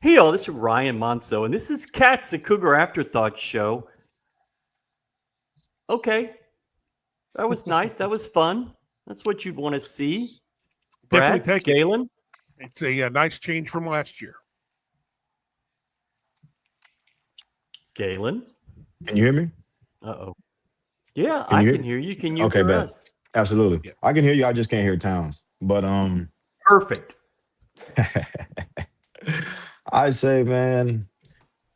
Hey, y'all, this is Ryan Monso, and this is Cats, the Cougar After Thoughts Show. Okay, that was nice. That was fun. That's what you'd want to see. Brad, Definitely take Galen. It's a nice change from last year. Galen. Can you hear me? Uh-oh. Yeah, Can I you can hear you. Can you Okay, hear bet. us? Absolutely. Yeah. I can hear you. I just can't hear Towns. But Perfect. I'd say, man,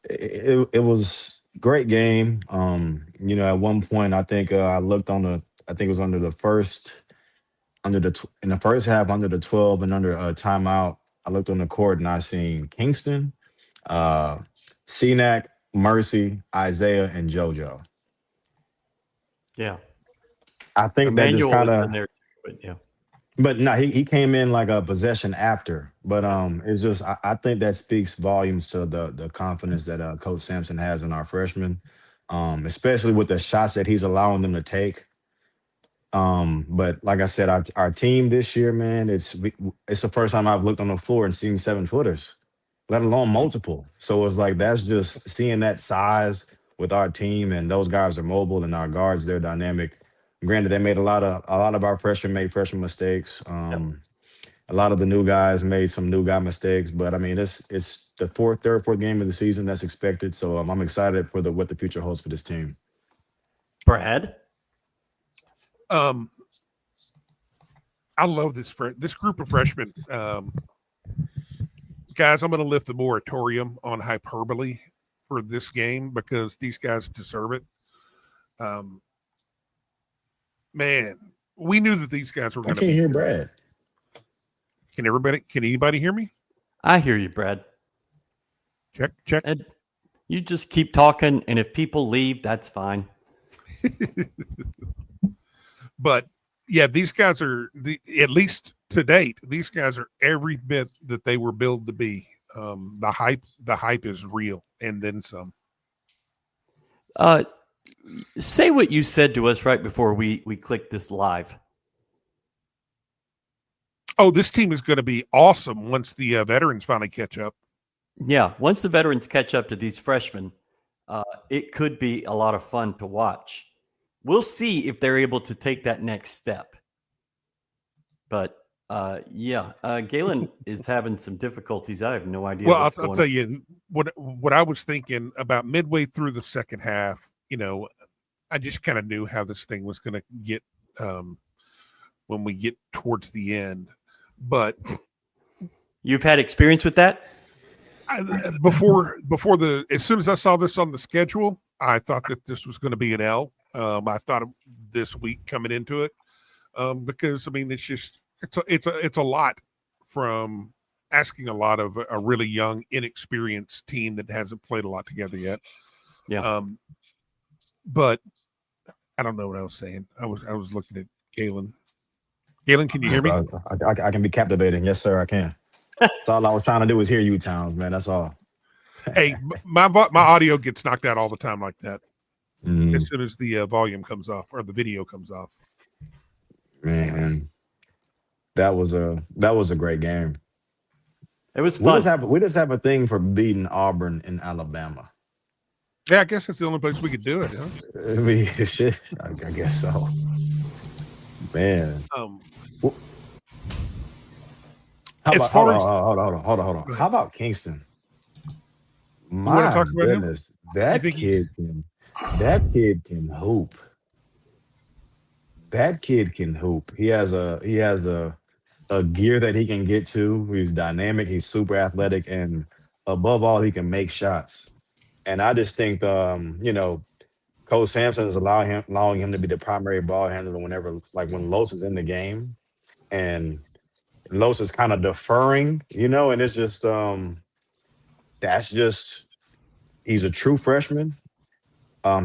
it was great game. At one point, I think I looked on I think it was in the first half, under the 12 and under timeout. I looked on the court and I seen Kingston, uh, Cenac, Mercy, Isaiah, and JoJo. Yeah. I think that just Emmanuel was kind in of, there, too, but yeah. but no, he came in like a possession after. But it's just I think that speaks volumes to the confidence that Coach Sampson has in our freshmen, especially with the shots that he's allowing them to take. But like I said, our team this year, man, it's the first time I've looked on the floor and seen 7-footers, let alone multiple. So it's like that's just seeing that size with our team, and those guys are mobile, and our guards, they're dynamic. Granted, they made a lot of our freshmen made freshman mistakes. A lot of the new guys made some new guy mistakes, but I mean, it's the third, fourth game of the season. That's expected. So I'm excited for what the future holds for this team. Brad? I love this group of freshmen. Guys, I'm going to lift the moratorium on hyperbole for this game because these guys deserve it. Man, we knew that these guys were I going to can't be. hear Brad. Can anybody hear me? I hear you, Brad. Check. Ed, you just keep talking, and if people leave, that's fine. But yeah, these guys are at least to date, these guys are every bit that they were billed to be. The hype is real, and then some. Say what you said to us right before we clicked this live. Oh, this team is going to be awesome once the veterans finally catch up. Yeah, once the veterans catch up to these freshmen, it could be a lot of fun to watch. We'll see if they're able to take that next step. But Galen is having some difficulties. I have no idea. Well, I'll tell you what I was thinking about midway through the second half. I just kind of knew how this thing was going to get when we get towards the end. But you've had experience with that? Before as soon as I saw this on the schedule, I thought that this was going to be an L. I thought of this week coming into it because I mean it's a lot from asking a lot of a really young, inexperienced team that hasn't played a lot together yet. Yeah. But I don't know what I was saying. I was looking at Galen. Galen, can you hear me? I can be captivating. Yes, sir, I can. That's all I was trying to do is hear you, Towns, man. That's all. Hey, my audio gets knocked out all the time like that. Mm. As soon as the volume comes off or the video comes off. Man, that was a great game. It was fun. We just have a thing for beating Auburn in Alabama. Yeah, I guess that's the only place we could do it. Huh? I mean, shit, I guess so. Man. Hold on. How about Kingston? My goodness, that kid can hoop. That kid can hoop. He has a gear that he can get to. He's dynamic. He's super athletic, and above all, he can make shots. And I just think, Coach Sampson is allowing him to be the primary ball handler whenever, like when Los is in the game, and Los is kind of deferring, and it's just that's just he's a true freshman.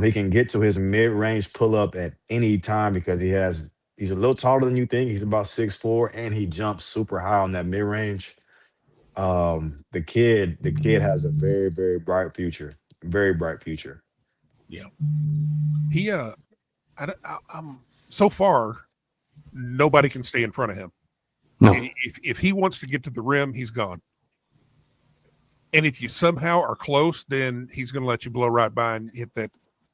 He can get to his mid-range pull-up at any time because he's a little taller than you think. He's about 6'4", and he jumps super high on that mid-range. The kid has a very, very bright future. Very bright future. Yeah. He I'm so far nobody can stay in front of him. No. If he wants to get to the rim, he's gone. And if you somehow are close, then he's going to let you blow right by and hit that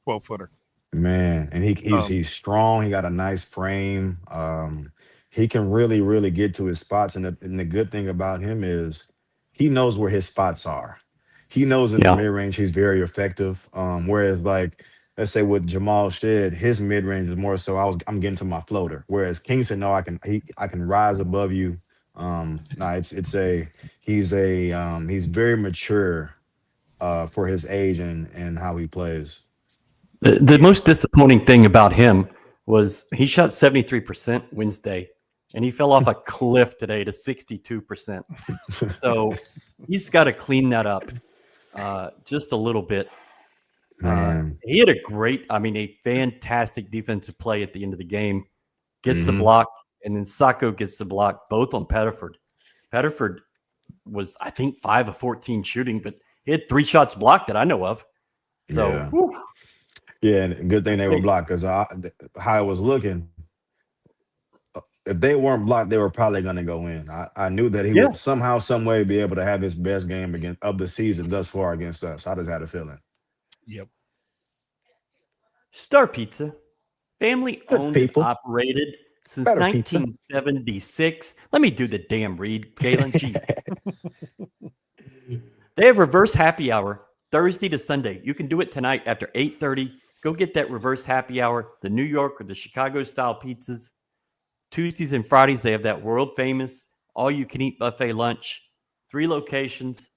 12-footer. Man, and he's strong. He got a nice frame. He can really, really get to his spots. And the good thing about him is he knows where his spots are. He knows in the Yeah. mid range he's very effective. Whereas like let's say with Jamal Shed, his mid range is more so I'm getting to my floater. Whereas Kingston, no, I can rise above you. He's very mature for his age and how he plays. The most disappointing thing about him was he shot 73% Wednesday, and he fell off a cliff today to 62%. So he's got to clean that up just a little bit. He had a fantastic defensive play at the end of the game. Gets the block, and then Sacco gets the block, both on Pettiford. Pettiford was, I think, 5 of 14 shooting, but he had 3 shots blocked that I know of. So, Yeah. whew. Yeah, and good thing they were blocked because how it was looking, if they weren't blocked, they were probably going to go in. I knew that he would somehow, some way be able to have his best game of the season thus far against us. I just had a feeling. Yep. Star Pizza, family owned and operated since Better 1976. Pizza. Let me do the damn read, Galen. Jeez. They have reverse happy hour Thursday to Sunday. You can do it tonight after 8:30. Go get that reverse happy hour, the New York or the Chicago style pizzas. Tuesdays and Fridays, they have that world famous all you can eat buffet lunch. 3 locations.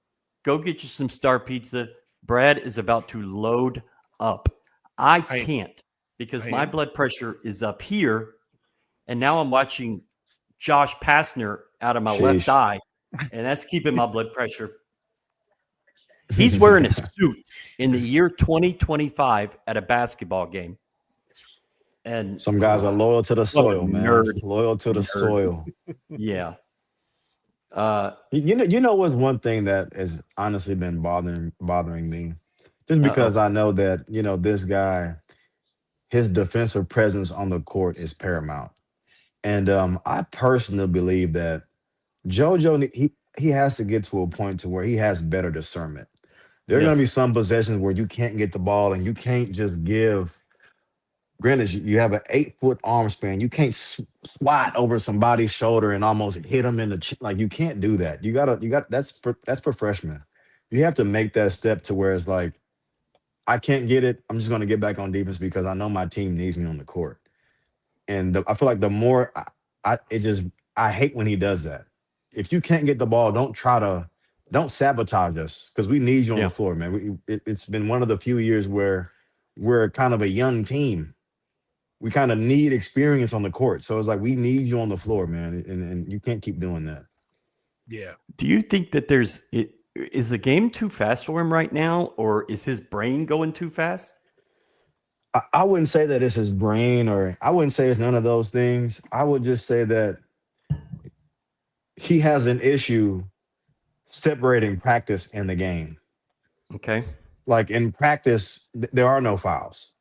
Go get you some Star Pizza. Brad is about to load up. I can't because my blood pressure is up here. And now I'm watching Josh Pastner out of my left eye. And that's keeping my blood pressure. He's wearing a suit in the year 2025 at a basketball game. And some guys are loyal to the soil, man. Loyal to the soil. Yeah. You know what's one thing that has honestly been bothering me? Just because I know that, this guy, his defensive presence on the court is paramount. And I personally believe that JoJo, he has to get to a point to where he has better discernment. There are going to be some possessions where you can't get the ball and you can't just give. Granted, you have an 8-foot arm span. You can't swat over somebody's shoulder and almost hit them in the like. You can't do that. You got that's for freshmen. You have to make that step to where it's like, I can't get it. I'm just going to get back on defense because I know my team needs me on the court. And I feel like the more I hate when he does that. If you can't get the ball, don't sabotage us because we need you on the floor, man. It's been one of the few years where we're kind of a young team. We kind of need experience on the court. So it's like, we need you on the floor, man. And you can't keep doing that. Yeah. Do you think that is the game too fast for him right now, or is his brain going too fast? I wouldn't say that it's his brain, or I wouldn't say it's none of those things. I would just say that he has an issue separating practice and the game. Okay. Like in practice, there are no fouls.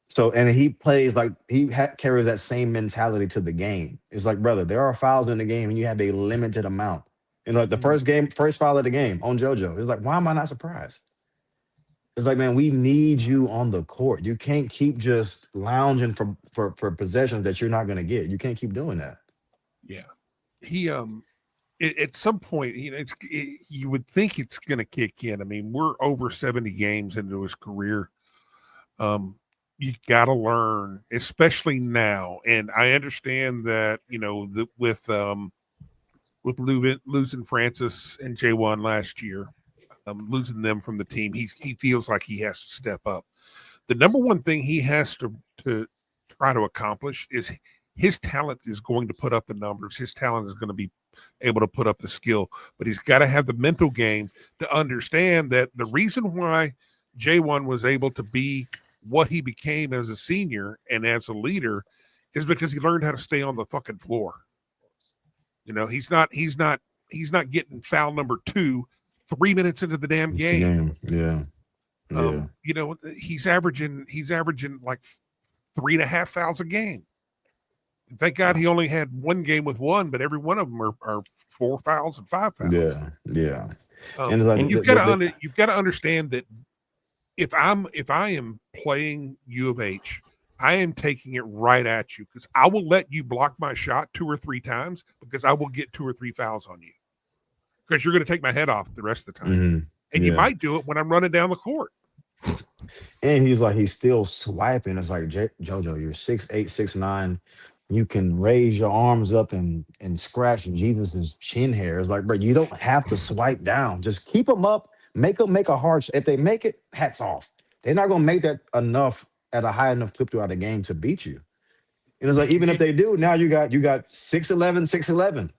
So, and he plays like he carries that same mentality to the game. It's like, brother, there are fouls in the game and you have a limited amount. Like the first foul of the game on JoJo. It's like, why am I not surprised? It's like, man, we need you on the court. You can't keep just lounging for possessions that you're not going to get. You can't keep doing that. Yeah. He at some point, you would think it's going to kick in. I mean, we're over 70 games into his career. You got to learn, especially now. And I understand that, with losing Francis and J1 last year, losing them from the team, he feels like he has to step up. the number one thing he has to try to accomplish is his talent is going to put up the numbers. His talent is going to be able to put up the skill, but he's got to have the mental game to understand that the reason why J1 was able to be what he became as a senior and as a leader is because he learned how to stay on the fucking floor. He's not getting foul number 2 3 minutes into the damn game. Yeah. He's averaging like 3.5 fouls a game. Thank God he only had one game with 1, but every one of them are 4 fouls and 5 fouls. Yeah. And you've got to understand that if I am playing U of H, I am taking it right at you because I will let you block my shot 2 or 3 times because I will get 2 or 3 fouls on you because you're going to take my head off the rest of the time. Mm-hmm. And you might do it when I'm running down the court. And he's still swiping. It's like, JoJo, you're 6'8", 6'9". You can raise your arms up and scratch Jesus's chin hair. It's like, bro, you don't have to swipe down. Just keep them up. Make them make a hard. If they make it, hats off. They're not gonna make that enough at a high enough clip throughout the game to beat you. And it's like, even if they do, now you got 6'11", 6'11".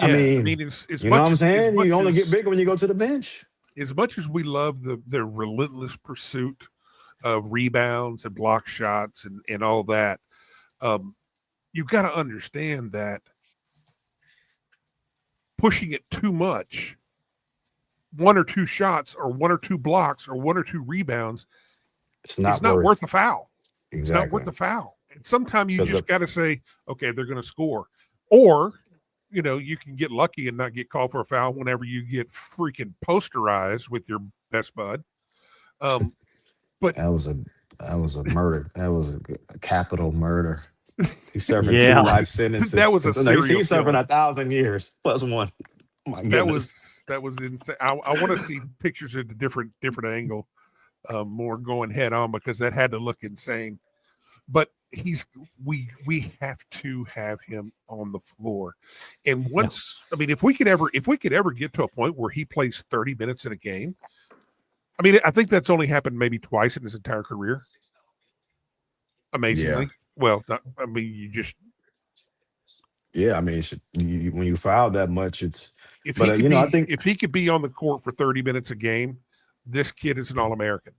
Yeah, I mean you know what I'm saying? You only get bigger when you go to the bench. As much as we love the relentless pursuit of rebounds and block shots and all that, you've got to understand that pushing it too much, 1 or 2 shots or 1 or 2 blocks or 1 or 2 rebounds, it's not worth the foul. Exactly. It's not worth the foul. And sometimes you just got to say, okay, they're going to score. Or, you can get lucky and not get called for a foul whenever you get freaking posterized with your best bud. But that was a murder. That was a capital murder. He's serving 2 life sentences. That was a serial he's serving 1,000 years plus 1. Oh my goodness. That was insane. I want to see pictures at a different angle, more going head on because that had to look insane. But we have to have him on the floor. And once if we could ever get to a point where he plays 30 minutes in a game, I think that's only happened maybe twice in his entire career. Amazingly. Yeah. Well, you just. Yeah, when you foul that much, it's. I think if he could be on the court for 30 minutes a game, this kid is an All-American.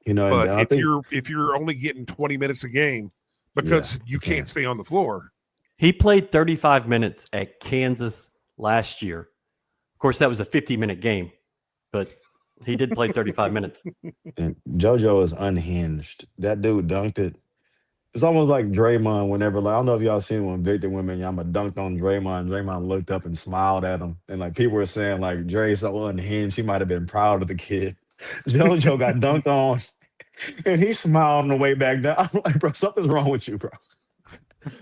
But if you're only getting 20 minutes a game because you can't stay on the floor. He played 35 minutes at Kansas last year. Of course, that was a 50-minute game, but he did play 35 minutes. And JoJo is unhinged. That dude dunked it. It's almost like Draymond whenever, I don't know if y'all seen when Victor Wembanyama dunked on Draymond. Draymond looked up and smiled at him. And people were saying Dre's so unhinged, he might have been proud of the kid. JoJo got dunked on and he smiled on the way back down. I'm like, bro, something's wrong with you, bro.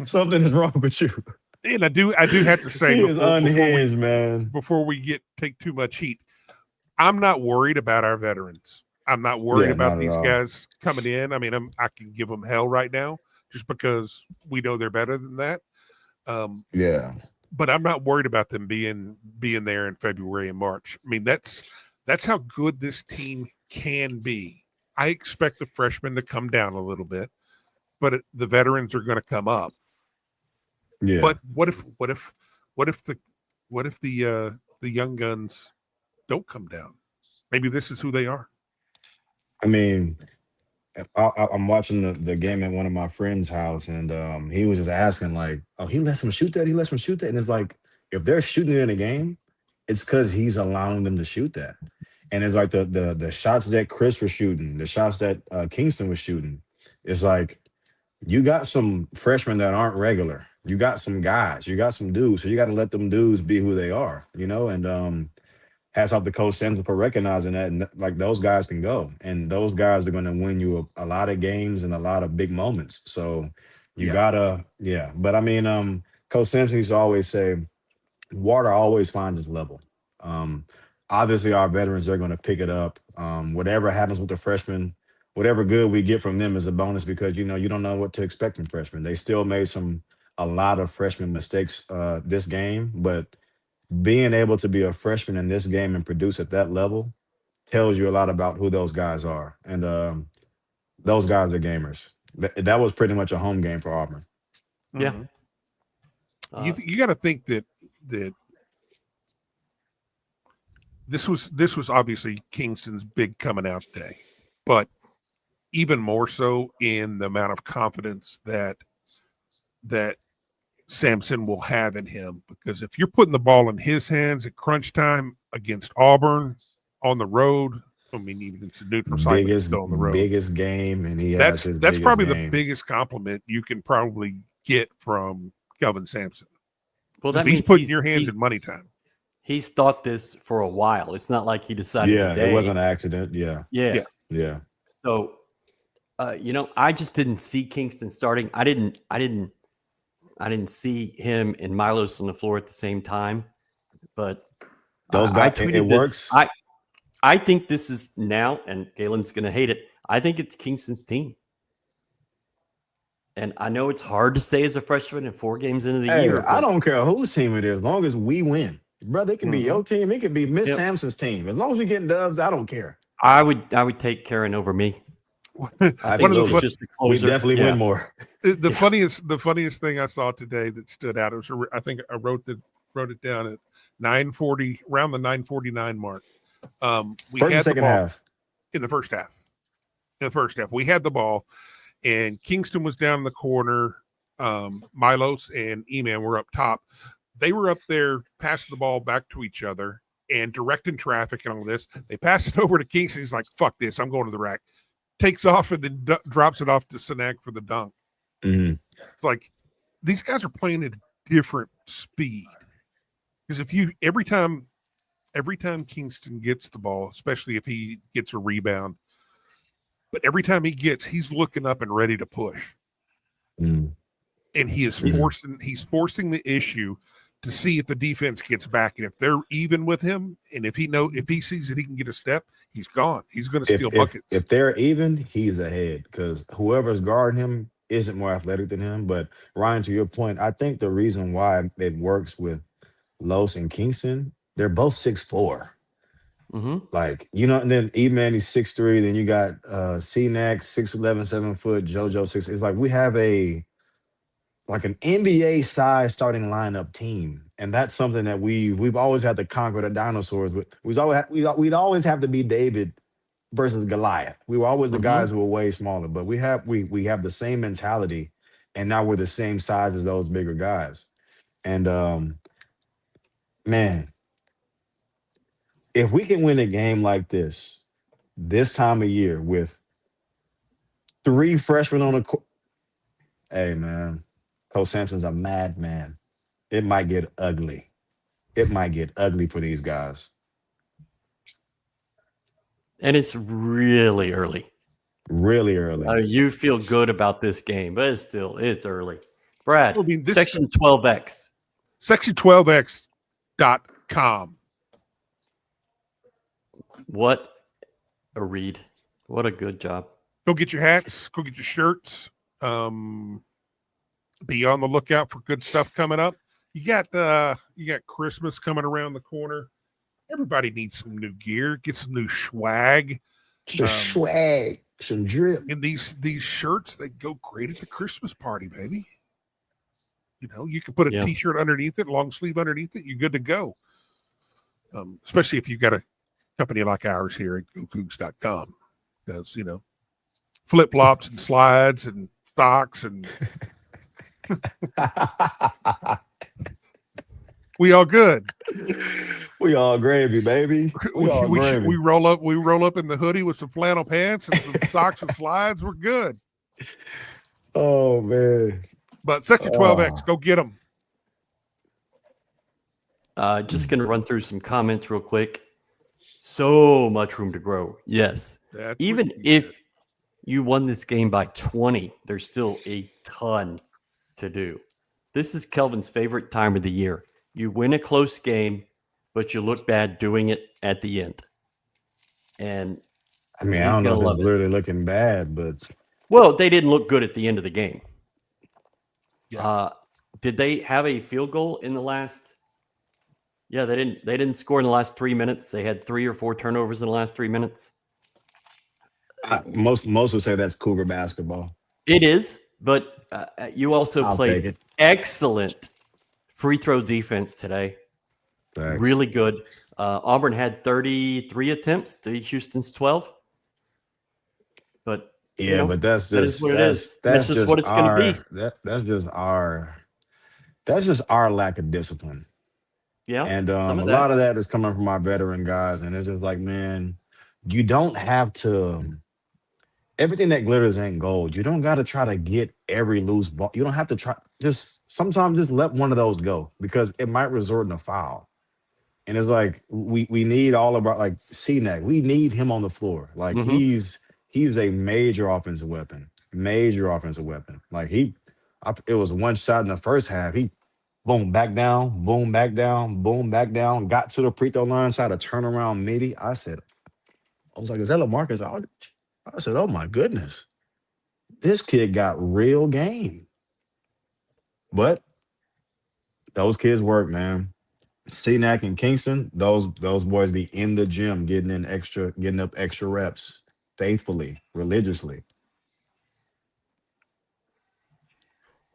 Something is wrong with you. And I do have to say, he is unhinged, man. Before we take too much heat, I'm not worried about our veterans. I'm not worried about these guys coming in. I can give them hell right now just because we know they're better than that. But I'm not worried about them being there in February and March. That's how good this team can be. I expect the freshmen to come down a little bit, but the veterans are going to come up. Yeah. But what if the young guns don't come down? Maybe this is who they are. I'm watching the game at one of my friend's house, and he was just asking he lets them shoot that. He lets them shoot that, and it's like if they're shooting it in a game, it's because he's allowing them to shoot that. And it's like the shots that Chris was shooting, the shots that Kingston was shooting. It's like you got some freshmen that aren't regular. You got some guys. You got some dudes. So you got to let them dudes be who they are, And hats off to Coach Sampson for recognizing that. And those guys can go, and those guys are going to win you a lot of games and a lot of big moments. So you gotta, But Coach Sampson used to always say, water always finds its level. Obviously, our veterans are going to pick it up. Whatever happens with the freshmen, whatever good we get from them is a bonus because, you don't know what to expect from freshmen. They still made a lot of freshman mistakes this game, but being able to be a freshman in this game and produce at that level, tells you a lot about who those guys are. And those guys are gamers. That was pretty much a home game for Auburn. Yeah. You got to think that this was obviously Kingston's big coming out day, but even more so in the amount of confidence that Sampson will have in him, because if you're putting the ball in his hands at crunch time against Auburn on the road, I mean, even it's a neutral site, but it's still on the road. Biggest game, and that's probably the biggest compliment you can probably get from Kelvin Sampson. Well, that he's means putting your hands in money time. He's thought this for a while. It's not like he decided. Yeah, today. It wasn't an accident. Yeah. So, I just didn't see Kingston starting. I didn't see him and Milos on the floor at the same time. But those guys, it works. I think this is now, and Galen's going to hate it. I think it's Kingston's team. And I know it's hard to say as a freshman in 4 games into the year. I don't care whose team it is, as long as we win. Brother, it can be your team. It could be Miss Sampson's team. As long as we get dubs, I don't care. I would take Karen over me. I think we definitely win more. The funniest thing I saw today that stood out, was I think I wrote it down at 9:40, around the 9:49 mark. We had the ball in the first half. In the first half, we had the ball, and Kingston was down in the corner. Milos and E-Man were up top. They were up there passing the ball back to each other and directing traffic and all this. They passed it over to Kingston. He's like, "Fuck this! I'm going to the rack." Takes off and then drops it off to Cenac for the dunk. Mm-hmm. It's like these guys are playing at a different speed. Because every time Kingston gets the ball, especially if he gets a rebound, but every time he's looking up and ready to push. Mm. And he's forcing the issue to see if the defense gets back, and if they're even with him, and if he sees that he can get a step, he's gone. He's going to steal buckets. If they're even, he's ahead, because whoever's guarding him isn't more athletic than him. But Ryan, to your point, I think the reason why it works with Los and Kingston, they're both 6'4". Mm-hmm. Like, and then E-Man, he's 6'3". Then you got Cenac, 6'11", 7 foot, JoJo 6. It's like we have an NBA size starting lineup team, and that's something that we've always had to conquer the dinosaurs with. We'd always have to be David versus Goliath. We were always the guys who were way smaller, but we have the same mentality, and now we're the same size as those bigger guys. And man, if we can win a game like this time of year with 3 freshmen on the court, hey man. Coach Sampson's a madman. It might get ugly. It might get ugly for these guys. And it's really early. Really early. You feel good about this game, but it's early. Brad, Section 12X. Section12x.com. What a read. What a good job. Go get your hats. Go get your shirts. Be on the lookout for good stuff coming up. You got Christmas coming around the corner. Everybody needs some new gear. Get some new swag. Swag, some drip. And these shirts, they go great at the Christmas party, baby. You can put a T-shirt underneath it, long sleeve underneath it. You're good to go. Especially if you've got a company like ours here at GoCoogs.com. Because flip flops and slides and socks and. We all good. We all gravy, baby. We roll up in the hoodie with some flannel pants and some socks and slides. We're good. Oh man. But Section 12X, go get them. Just going to run through some comments real quick. So much room to grow. Yes. Even if you won this game by 20, there's still a ton to do. This is Kelvin's favorite time of the year. You win a close game, but you look bad doing it at the end. And I don't know if it's literally looking bad, but they didn't look good at the end of the game. Yeah. Did they have a field goal in the last Yeah, they didn't score in the last 3 minutes. They had 3 or 4 turnovers in the last 3 minutes. Most would say that's Cougar basketball. It is, but you also I'll take played it. excellent free throw defense today. Thanks. Really good. Auburn had 33 attempts to Houston's 12. But yeah, but that's that just is what it is. That's just just what it's going to be. That's just our lack of discipline. Yeah, And a lot of that is coming from our veteran guys, and it's just like, man, you don't have to. Everything that glitters ain't gold. You don't got to try to get every loose ball. You don't have to try. Sometimes just let one of those go because it might resort in a foul. And it's like we need all of our, like, Cenac. We need him on the floor. Like he's a major offensive weapon. Like it was one shot in the first half. He boom back down, boom back down, boom back down. Got to the free throw line, tried to turn around midi. I was like, is that LaMarcus Aldridge? I said, oh my goodness, this kid got real game. But those kids work, man. Cenac and Kingston, those boys be in the gym getting up extra reps faithfully, religiously.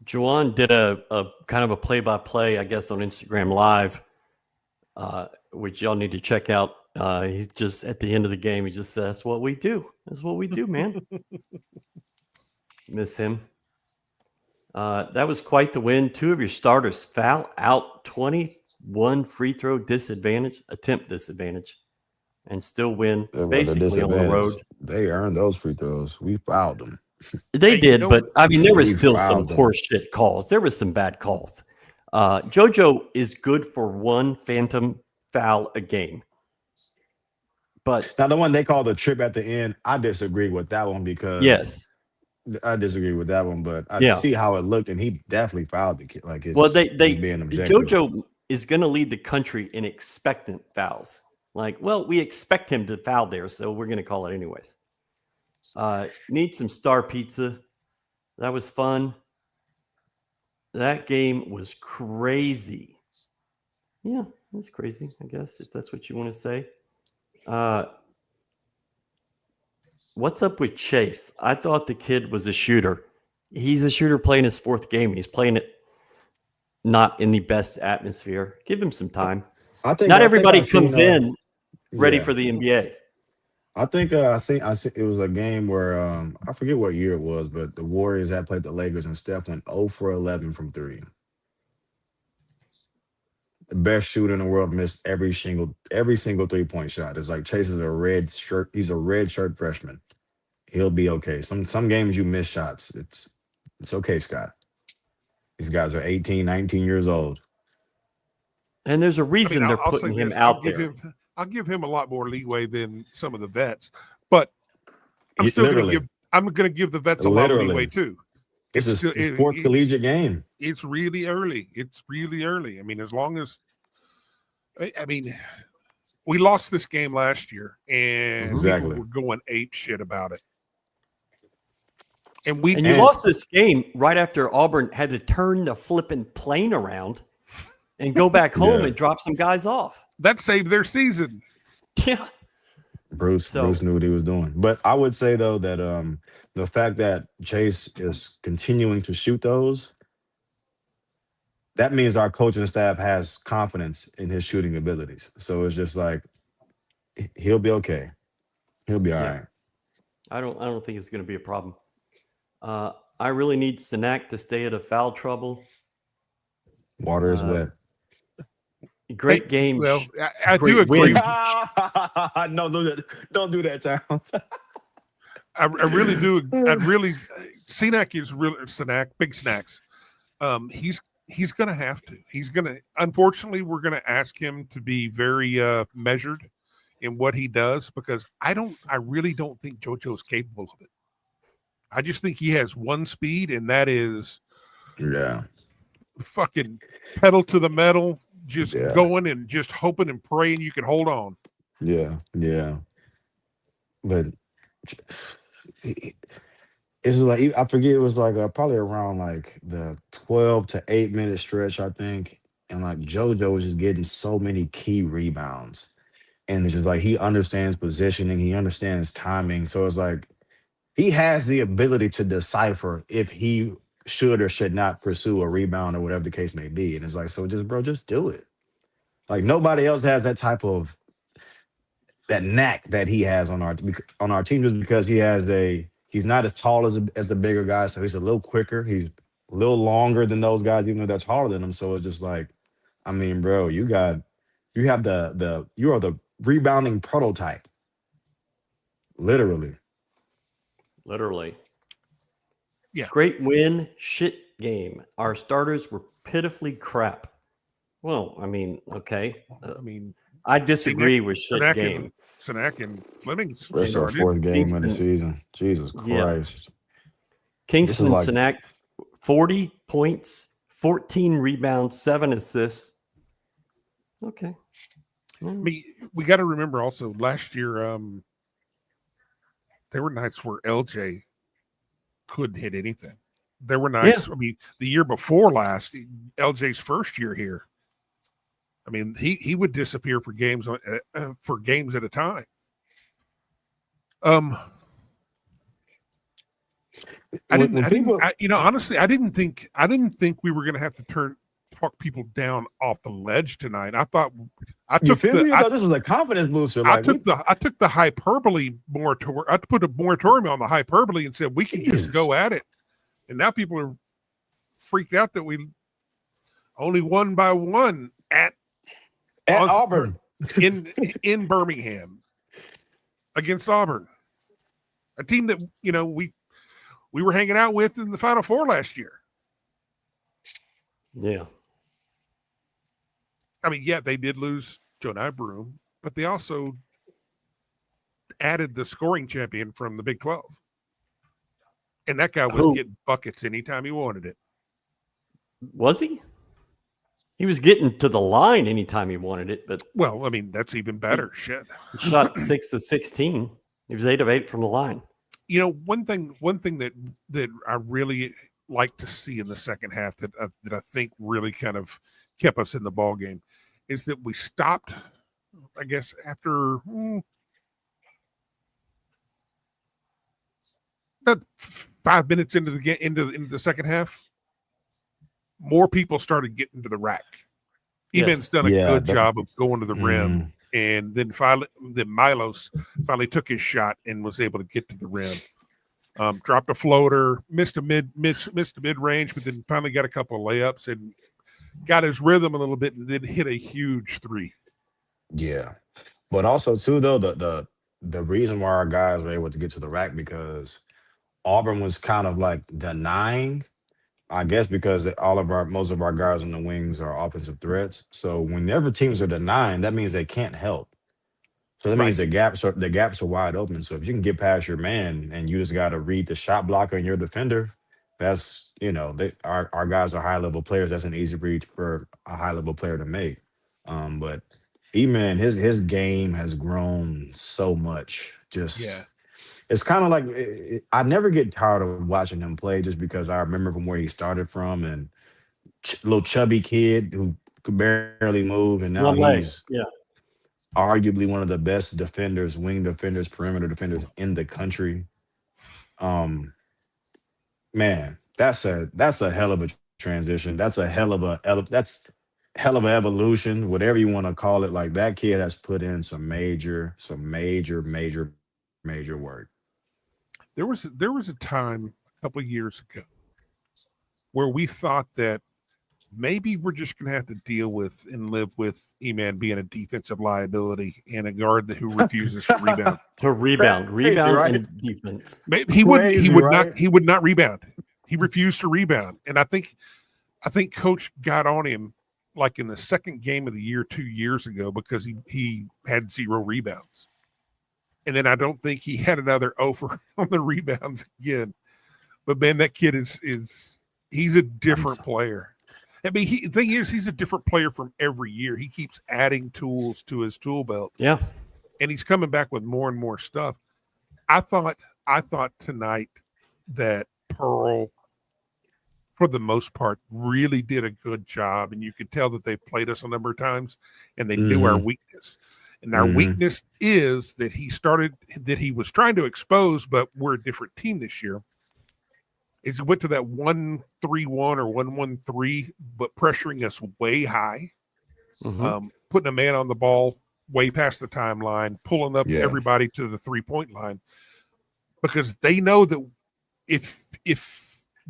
Juwan did a kind of a play-by-play, I guess, on Instagram Live, which y'all need to check out. He's just at the end of the game. He just says, "That's what we do. That's what we do, man." Miss him. That was quite the win. 2 of your starters foul out, 21 free throw attempt disadvantage, and still win basically on the road. They earned those free throws. We fouled them. They did, but I mean, there was still some horseshit calls. There was some bad calls. JoJo is good for 1 phantom foul a game. But now the one they called a trip at the end, I disagree with that one because yes, I disagree with that one. But I see how it looked, and he definitely fouled the kid. Like it's being objective. JoJo is going to lead the country in expectant fouls. Like, well, we expect him to foul there, so we're going to call it anyways. Need some star pizza. That was fun. That game was crazy. Yeah, it's crazy, I guess, if that's what you want to say. What's up with Chase? I thought the kid was a shooter. He's a shooter playing his 4th game. He's playing it not in the best atmosphere. Give him some time. Not everybody comes in ready for the NBA. I think I see it was a game where I forget what year it was, but the Warriors had played the Lakers and Steph went 0 for 11 from 3. The best shooter in the world missed every single 3-point shot. It's like Chase is a red shirt. He's a red shirt freshman. He'll be okay. Some games you miss shots. It's okay, Scott. These guys are 18, 19 years old. And there's a reason they're putting him out there. I'll give him a lot more leeway than some of the vets, but I'm still going to give the vets a lot of leeway too. It's a sports collegiate game. It's really early. I mean, as long as we lost this game last year, and people were going ape shit about it. And you lost this game right after Auburn had to turn the flipping plane around and go back home and drop some guys off. That saved their season. Yeah. Bruce knew what he was doing. But I would say, though, that the fact that Chase is continuing to shoot those, that means our coaching staff has confidence in his shooting abilities. So it's just like, he'll be okay. He'll be all right. I don't think it's going to be a problem. I really need Cenac to stay out of foul trouble. Water is wet. Great game. Well, I do agree. Don't do that, Towns. I really do. Cenac is really Cenac, big snacks. He's going to have to. Unfortunately, we're going to ask him to be very measured in what he does because I really don't think JoJo is capable of it. I just think he has one speed, and that is fucking pedal to the metal, just going and just hoping and praying you can hold on. Yeah. But it's like, I forget, it was like probably around like the 12 to 8 minute stretch, I think. and like JoJo was just getting so many key rebounds. And it's just like he understands positioning, he understands timing. So it's like he has the ability to decipher if he should or should not pursue a rebound or whatever the case may be. And it's like, so just bro, just do it. Like nobody else has that type of that knack that he has on our team just because he's not as tall as the bigger guys, so he's a little quicker. He's a little longer than those guys, even though they're taller than him. So it's just like, I mean, bro, you have you are the rebounding prototype, literally. Literally. Yeah. Great win, shit game. Our starters were pitifully crap. Well, I mean, okay. I disagree with shit Cenac game. Cenac and Flemings That's our started. fourth game of the Kingston. season. Jesus Yeah. Christ. Kingston and like- Cenac, 40 points, 14 rebounds, 7 assists. Okay. We got to remember also last year, there were nights where LJ couldn't hit anything. There were nights. Yeah. I mean, the year before last, LJ's first year here. I mean, he would disappear for games at a time. Honestly, I didn't think we were going to have to talk people down off the ledge tonight. I thought You feel me? I thought this was a confidence booster. I took the hyperbole moratorium. I put a moratorium on the hyperbole and said we can just go at it. And now people are freaked out that we only won by one at Auburn in Birmingham against Auburn, a team that we were hanging out with in the Final Four last year. Yeah. I mean, yeah, they did lose Jonai Broom, but they also added the scoring champion from the Big 12. And that guy was getting buckets anytime he wanted it. Was he? He was getting to the line anytime he wanted it, but well, I mean, that's even better. Shit. He shot 6 of 16. He was 8 of 8 from the line. One thing that I really like to see in the second half that I think really kind of kept us in the ball game is that we stopped, I guess, after about 5 minutes into the second half. More people started getting to the rack. Eman's done a good job of going to the rim, and then Milos finally took his shot and was able to get to the rim. Dropped a floater, missed a mid range, but then finally got a couple of layups and got his rhythm a little bit, and then hit a huge three. Yeah, but also too though the reason why our guys were able to get to the rack because Auburn was kind of like denying. I guess because most of our guys on the wings are offensive threats. So whenever teams are denying, that means they can't help. So that means the gaps are wide open. So if you can get past your man and you just got to read the shot blocker and your defender, that's our guys are high level players. That's an easy read for a high level player to make. But E-Man, his game has grown so much. It's kind of like I never get tired of watching him play just because I remember from where he started from and little chubby kid who could barely move, and now he's arguably one of the best defenders, wing defenders, perimeter defenders in the country. Man, that's a hell of a transition. That's hell of an evolution, whatever you want to call it. Like that kid has put in some major work. There was a time a couple of years ago where we thought that maybe we're just going to have to deal with and live with E-Man being a defensive liability and a guard who refuses to rebound. Rebound right? and defense. He would not rebound. He refused to rebound, and I think Coach got on him like in the second game of the year 2 years ago because he had 0 rebounds. And then I don't think he had another over on the rebounds again. But man, that kid he's a different player. I mean, the thing is, he's a different player from every year. He keeps adding tools to his tool belt. Yeah. And he's coming back with more and more stuff. I thought tonight that Pearl, for the most part, really did a good job. And you could tell that they've played us a number of times and they knew our weakness. And our weakness is that he was trying to expose, but we're a different team this year. Is he went to that 1-3-1 or 1-1-3, but pressuring us way high, putting a man on the ball way past the timeline, pulling up everybody to the 3-point line, because they know that if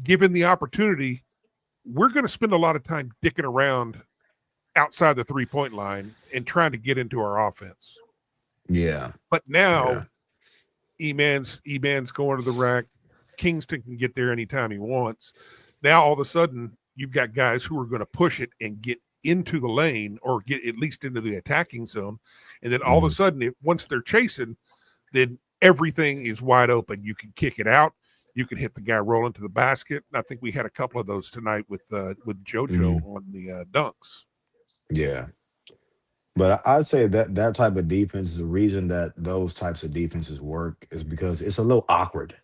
given the opportunity, we're going to spend a lot of time dicking around outside the 3-point line and trying to get into our offense. Yeah. But now E-Man's going to the rack. Kingston can get there anytime he wants. Now all of a sudden you've got guys who are going to push it and get into the lane or get at least into the attacking zone. And then all of a sudden, once they're chasing, then everything is wide open. You can kick it out. You can hit the guy rolling to the basket. And I think we had a couple of those tonight with JoJo on the dunks. Yeah. But I'd say that type of defense is the reason that those types of defenses work is because it's a little awkward.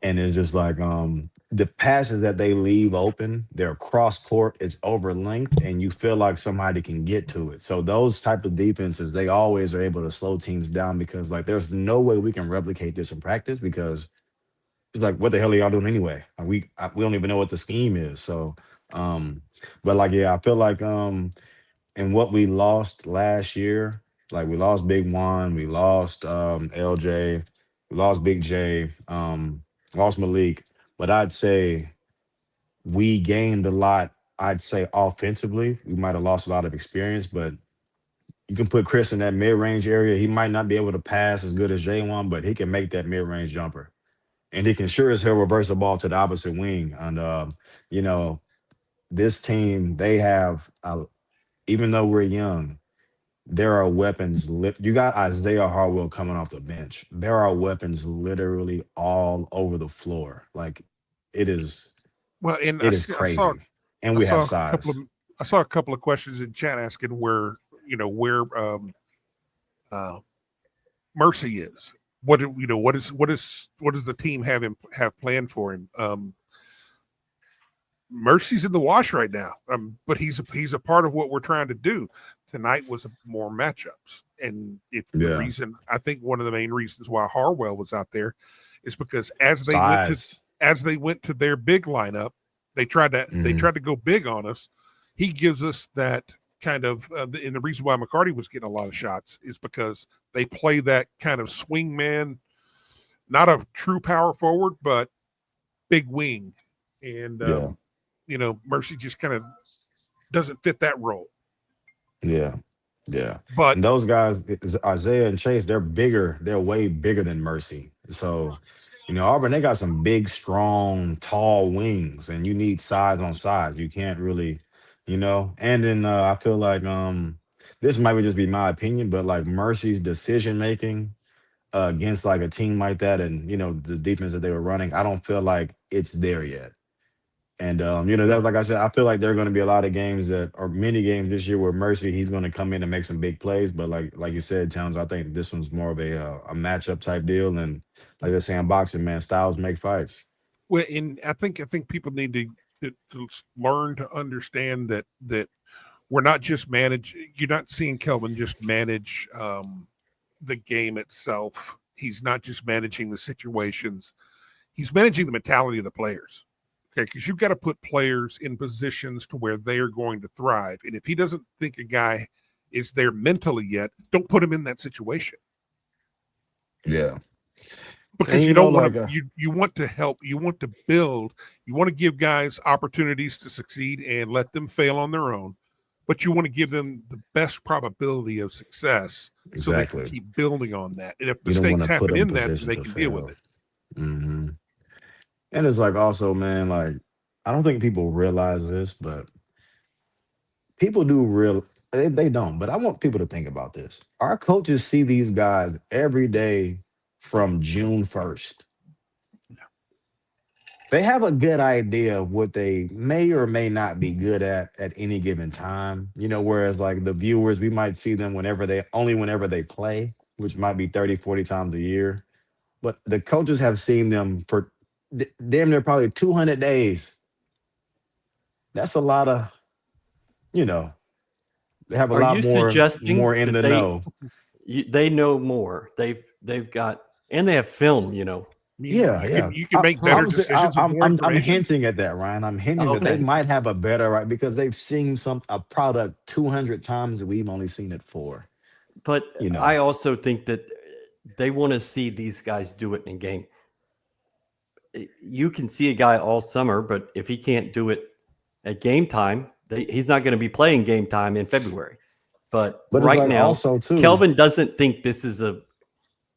And it's just like the passes that they leave open, they're cross court, it's over length, and you feel like somebody can get to it. So those type of defenses, they always are able to slow teams down because like there's no way we can replicate this in practice because it's like, what the hell are y'all doing anyway? Like, we don't even know what the scheme is. So, but like, yeah, I feel like and what we lost last year, like we lost Big One, we lost LJ, we lost Big J, lost Malik, but I'd say we gained a lot. I'd say offensively, we might have lost a lot of experience, but you can put Chris in that mid-range area. He might not be able to pass as good as J1, but he can make that mid-range jumper. And he can sure as hell reverse the ball to the opposite wing. And, you know, this team, they have, even though we're young, there are weapons. You got Isaiah Harwell coming off the bench. There are weapons literally all over the floor. Like it is crazy. And we have size. I saw a couple of questions in chat asking where Mercy is. What does the team have planned for him? Mercy's in the wash right now, but he's a part of what we're trying to do. Tonight was more matchups, and it's the reason. I think one of the main reasons why Harwell was out there is because as they went to their big lineup, they tried to go big on us. He gives us that kind of, and the reason why McCarty was getting a lot of shots is because they play that kind of swing man, not a true power forward, but big wing, and Mercy just kind of doesn't fit that role. Yeah. But and those guys, Isaiah and Chase, they're bigger. They're way bigger than Mercy. So, Auburn, they got some big, strong, tall wings, and you need size on size. You can't really, And then I feel like this might just be my opinion, but like Mercy's decision making against like a team like that, and the defense that they were running, I don't feel like it's there yet. And that's like I said, I feel like there are going to be a lot of games or many games this year where Mercy, he's going to come in and make some big plays. But like you said, Towns, I think this one's more of a matchup type deal. And like they're saying, boxing, man, styles make fights. Well, and I think people need to learn to understand that we're not just you're not seeing Kelvin just manage the game itself. He's not just managing the situations. He's managing the mentality of the players. Okay, because you've got to put players in positions to where they are going to thrive. And if he doesn't think a guy is there mentally yet, don't put him in that situation. Yeah. Because you don't want to, you want to help, you want to build, you want to give guys opportunities to succeed and let them fail on their own, but you want to give them the best probability of success so they can keep building on that. And if mistakes happen in that, they can deal with it. Mm-hmm. And it's like also, man, like I don't think people realize this, but people do they don't. But I want people to think about this. Our coaches see these guys every day from June 1st. They have a good idea of what they may or may not be good at any given time. Whereas like the viewers, we might see them whenever they play, which might be 30, 40 times a year. But the coaches have seen them for damn near probably 200 days that's a lot of, you know, they have a Are lot you more suggesting in that the know. they know more? They've got, and they have film. I mean, Yeah, you yeah. can make better decisions with more I'm information. hinting at that, Ryan. I'm hinting that they Okay, might have a better right because they've seen a product 200 times and we've only seen it 4. but You know, I also think that they want to see these guys do it in a game. You can see a guy all summer, but if he can't do it at game time, he's not going to be playing game time in February. But but it's right like now, also too. Kelvin doesn't think this is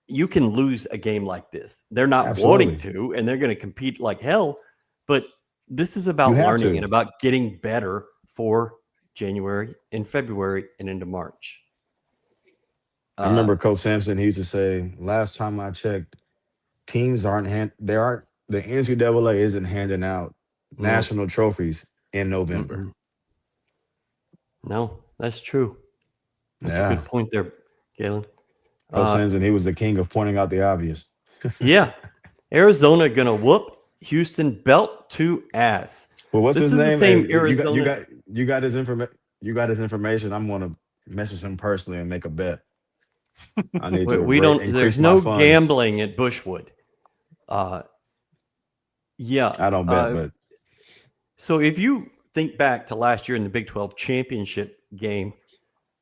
you can lose a game like this. They're not wanting Absolutely. to, and they're going to compete like hell. But this is You about have learning and to. about getting better for January and February and into March. I remember Coach Sampson, he used to say, last time I checked, teams the NCAA isn't handing out No, national trophies in November. no, that's true. That's a Yeah. good point there, Galen. Coach Sampson, he was the king of pointing out the obvious. Yeah, Arizona gonna whoop Houston belt to ass. Well, what's This his is the name? same Hey, Arizona. you got his information. I'm gonna message him personally and make a bet. I need to We don't. increase There's my no funds. gambling at Bushwood. Yeah. I don't bet, but So if you think back to last year in the Big 12 championship game,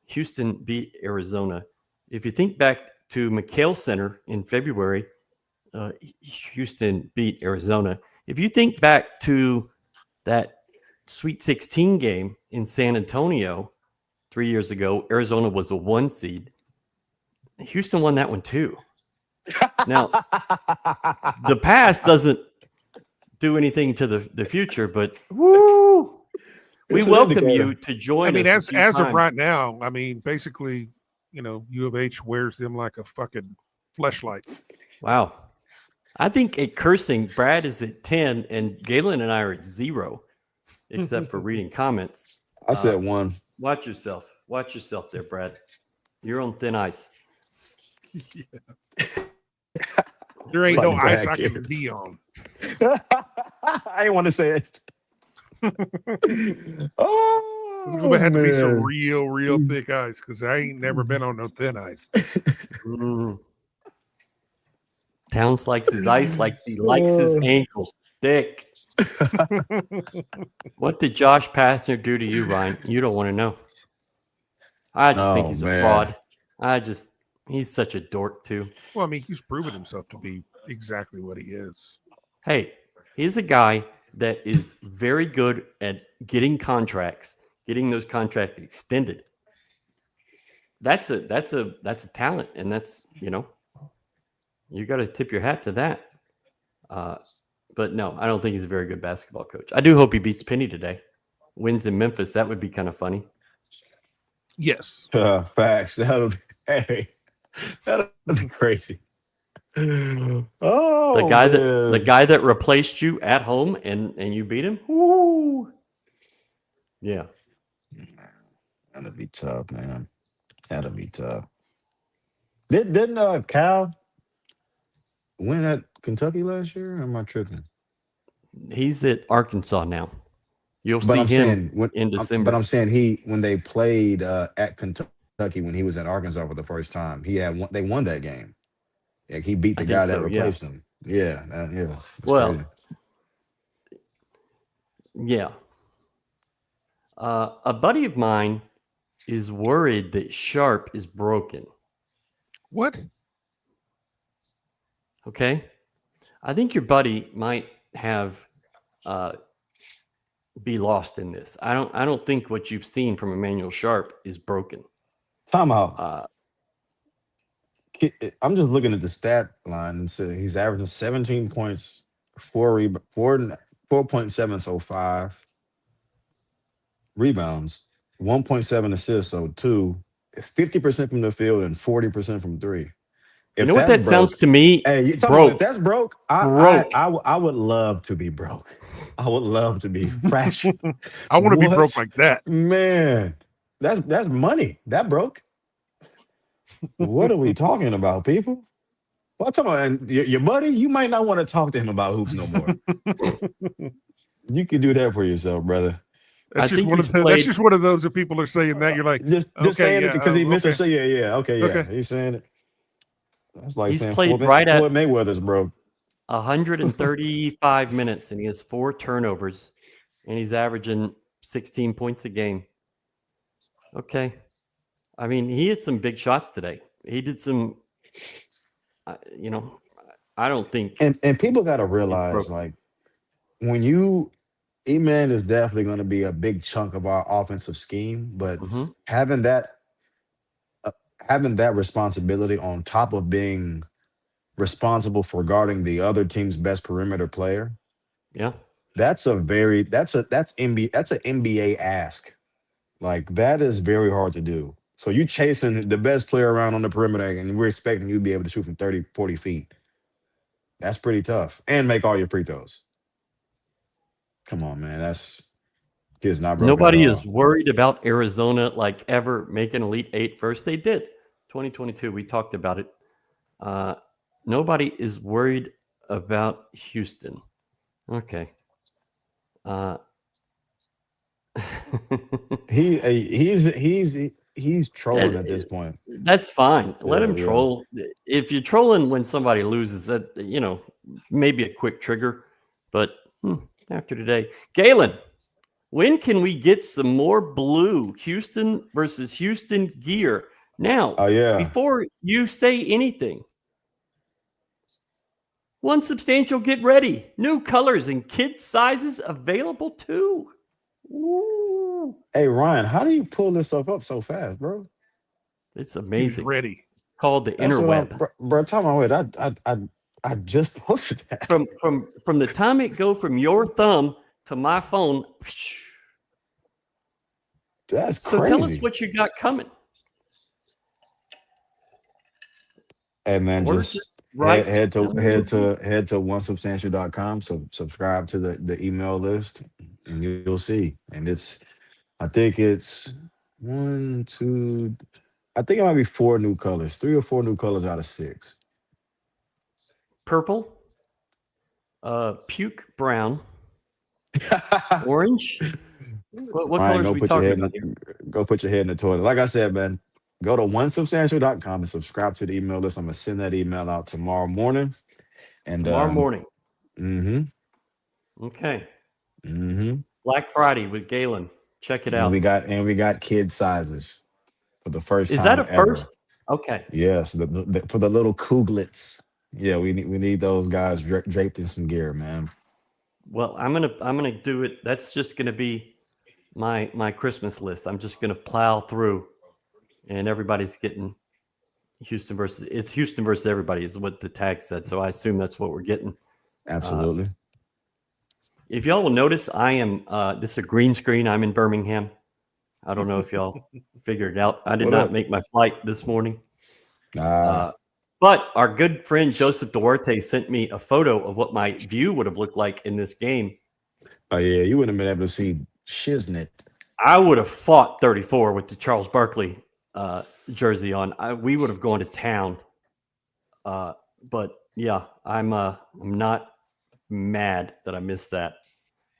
Houston beat Arizona. If you think back to McHale Center in February, Houston beat Arizona. If you think back to that Sweet 16 game in San Antonio 3 years ago, Arizona was a 1 seed. Houston won that one too. Now, the past doesn't do anything to the future, but woo, we It's an welcome indicator. you to join I mean, us. as of right now, I mean, basically, U of H wears them like a fucking fleshlight. Wow. I think at cursing, Brad is at 10 and Galen and I are at 0, except for reading comments. I said 1. Watch yourself. Watch yourself there, Brad. You're on thin ice. There ain't Like no Brad ice I can cares. be on. I ain't want to say it. Oh, It's gonna have to be some man. real thick ice because I ain't never been on no thin ice. Towns likes his ice, he likes his ankles thick. What did Josh Pastner do to you, Ryan? You don't want to know. I just think he's a fraud. He's such a dork too. Well, I mean, he's proven himself to be exactly what he is. Hey, he's a guy that is very good at getting those contracts extended. That's a talent, and that's you got to tip your hat to that. But no, I don't think he's a very good basketball coach. I do hope he beats Penny today, wins in Memphis. That would be kind of funny. Yes, Facts. That'll be crazy. Oh, the guy that replaced you at home and you beat him. Woo! Yeah, that'll be tough, man. That'll be tough. Didn't Cal win at Kentucky last year? Or am I tripping? he's at Arkansas now. You'll But see I'm him saying in December. But I'm saying when they played at Kentucky when he was at Arkansas for the first time, they won that game. Like he beat the guy that replaced him. Yeah, Well, crazy. yeah. A buddy of mine is worried that Sharp is broken. what? Okay, I think your buddy might have be lost in this. I don't think what you've seen from Emmanuel Sharp is broken. Time out. I'm just looking at the stat line and say he's averaging 17 points, 4.7, so 5 rebounds, 1.7 assists, so 2, 50% from the field and 40% from 3. You know what that sounds to me? Hey, you talking about if that's broke? I would love to be broke. I would love to be fractured. I want to be broke like that. Man, that's money. That broke. What are we talking about, people? Well, I'm talking about your buddy. You might not want to talk to him about hoops no more. You can do that for yourself, brother. That's just think one he's of the, played. that's just one of those that people are saying that you're like, Just okay, saying yeah, it because he missed a okay, shot. Yeah. Okay, yeah. okay. He's saying it. That's like He's saying played Floyd, right at Floyd Mayweather's bro. 135 minutes, and he has 4 turnovers, and he's averaging 16 points a game. Okay. I mean, he had some big shots today. He did some, I don't think. And people got to it's realize, broken. like, when you E-Man is definitely going to be a big chunk of our offensive scheme, but Mhm. having that having that responsibility on top of being responsible for guarding the other team's best perimeter player, Yeah. that's an NBA ask. Like that is very hard to do. So you chasing the best player around on the perimeter and we're expecting you to be able to shoot from 30, 40 feet. That's pretty tough. And make all your free throws. Come on, man. That's kid's not broken at Nobody all. is worried about Arizona like ever making Elite Eight first. They did. 2022, we talked about it. Nobody is worried about Houston. Okay. He's trolling at this point. That's fine. Let him Yeah. troll. If you're trolling when somebody loses, that maybe a quick trigger. But after today, Galen, when can we get some more blue Houston versus Houston gear? Now, Oh yeah. before you say anything, One Substantial, get ready. New colors and kid sizes available too. Ooh, Hey Ryan, how do you pull this stuff up so fast, bro? it's He was amazing. ready. It's called the That's what interweb. bro. Tell my wait. I just posted that. From the time it go from your thumb to my phone. That's So crazy. tell us what you got coming. Hey man, Or just right. head to onesubstantial.com. So subscribe to the email list and you'll see. And I think it's one, two, I think it might be 4 new colors, 3 or 4 new colors out of 6. Purple, puke brown, orange. What Ryan, colors are we talking about here? go put your head in the toilet. Like I said, man, go to onesubstantial.com and subscribe to the email list. I'm gonna send that email out tomorrow morning. And Tomorrow morning. mm-hmm. Okay. Mm-hmm. Black Friday with Galen. Check it And out. we got kid sizes for the first Is time that a ever. first? Okay. Yes, for the little Couglets. Yeah, we need those guys draped in some gear, man. Well, I'm gonna do it. That's just gonna be my Christmas list. I'm just gonna plow through, and everybody's getting Houston versus everybody is what the tag said. So I assume that's what we're getting. Absolutely. If y'all will notice, I am this is a green screen. I'm in Birmingham. I don't know if y'all figured it out. I did What not up? make my flight this morning. But our good friend Joseph Duarte sent me a photo of what my view would have looked like in this game. Oh yeah, you wouldn't have been able to see Shiznit. I would have fought 34 with the Charles Barkley jersey on. We would have gone to town. But yeah, I'm not mad that I missed that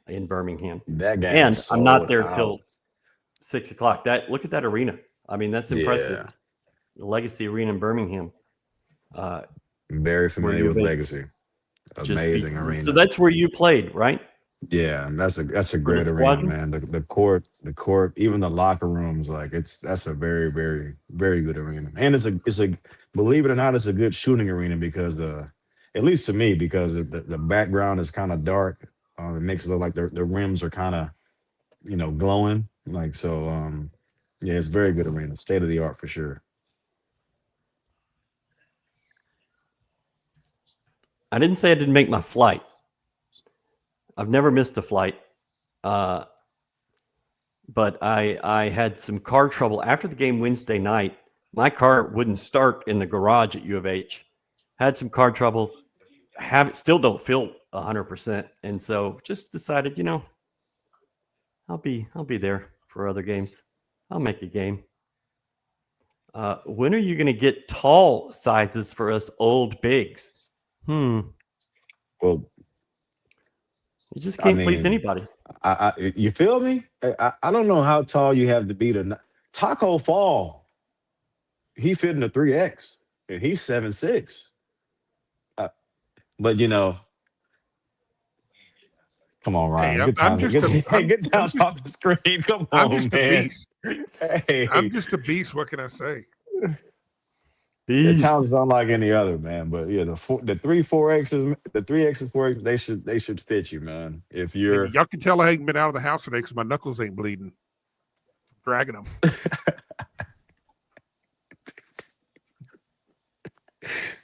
in Birmingham. That game And was I'm not sold there out. till 6:00. Look at that arena. I mean, that's impressive. Yeah. The Legacy Arena in Birmingham. Very familiar with Legacy. Amazing arena. So that's where you played, right? Yeah, that's a For great the arena, squadron? man. The court, even the locker rooms, like that's a very, very, very good arena. And it's a believe it or not, it's a good shooting arena because at least to me, because the background is kind of dark. It makes it look like the rims are kind of glowing. Like so, yeah, it's very good arena. State of the art for sure. I didn't say I didn't make my flight. I've never missed a flight. But I had some car trouble after the game Wednesday night. My car wouldn't start in the garage at U of H. Had some car trouble. Still don't feel 100%, and so just decided, I'll be there for other games. I'll make a game. When are you going to get tall sizes for us old bigs? Well, You just can't please anybody. You feel me? I don't know how tall you have to be to Taco Fall. He fit in the 3X, and he's 7'6". Uh, but come on, Hey, Ryan. I'm, Good I'm times. just a Get down off the screen. Come I'm on, just a man. beast. I'm Hey, just a beast. What can I say? the Beast. talent's unlike any other, man. But yeah, the 3-4X's, the 3X's, 4X, they should fit you, man. If I mean, you're y'all can tell I ain't been out of the house today because my knuckles ain't bleeding. Dragging them.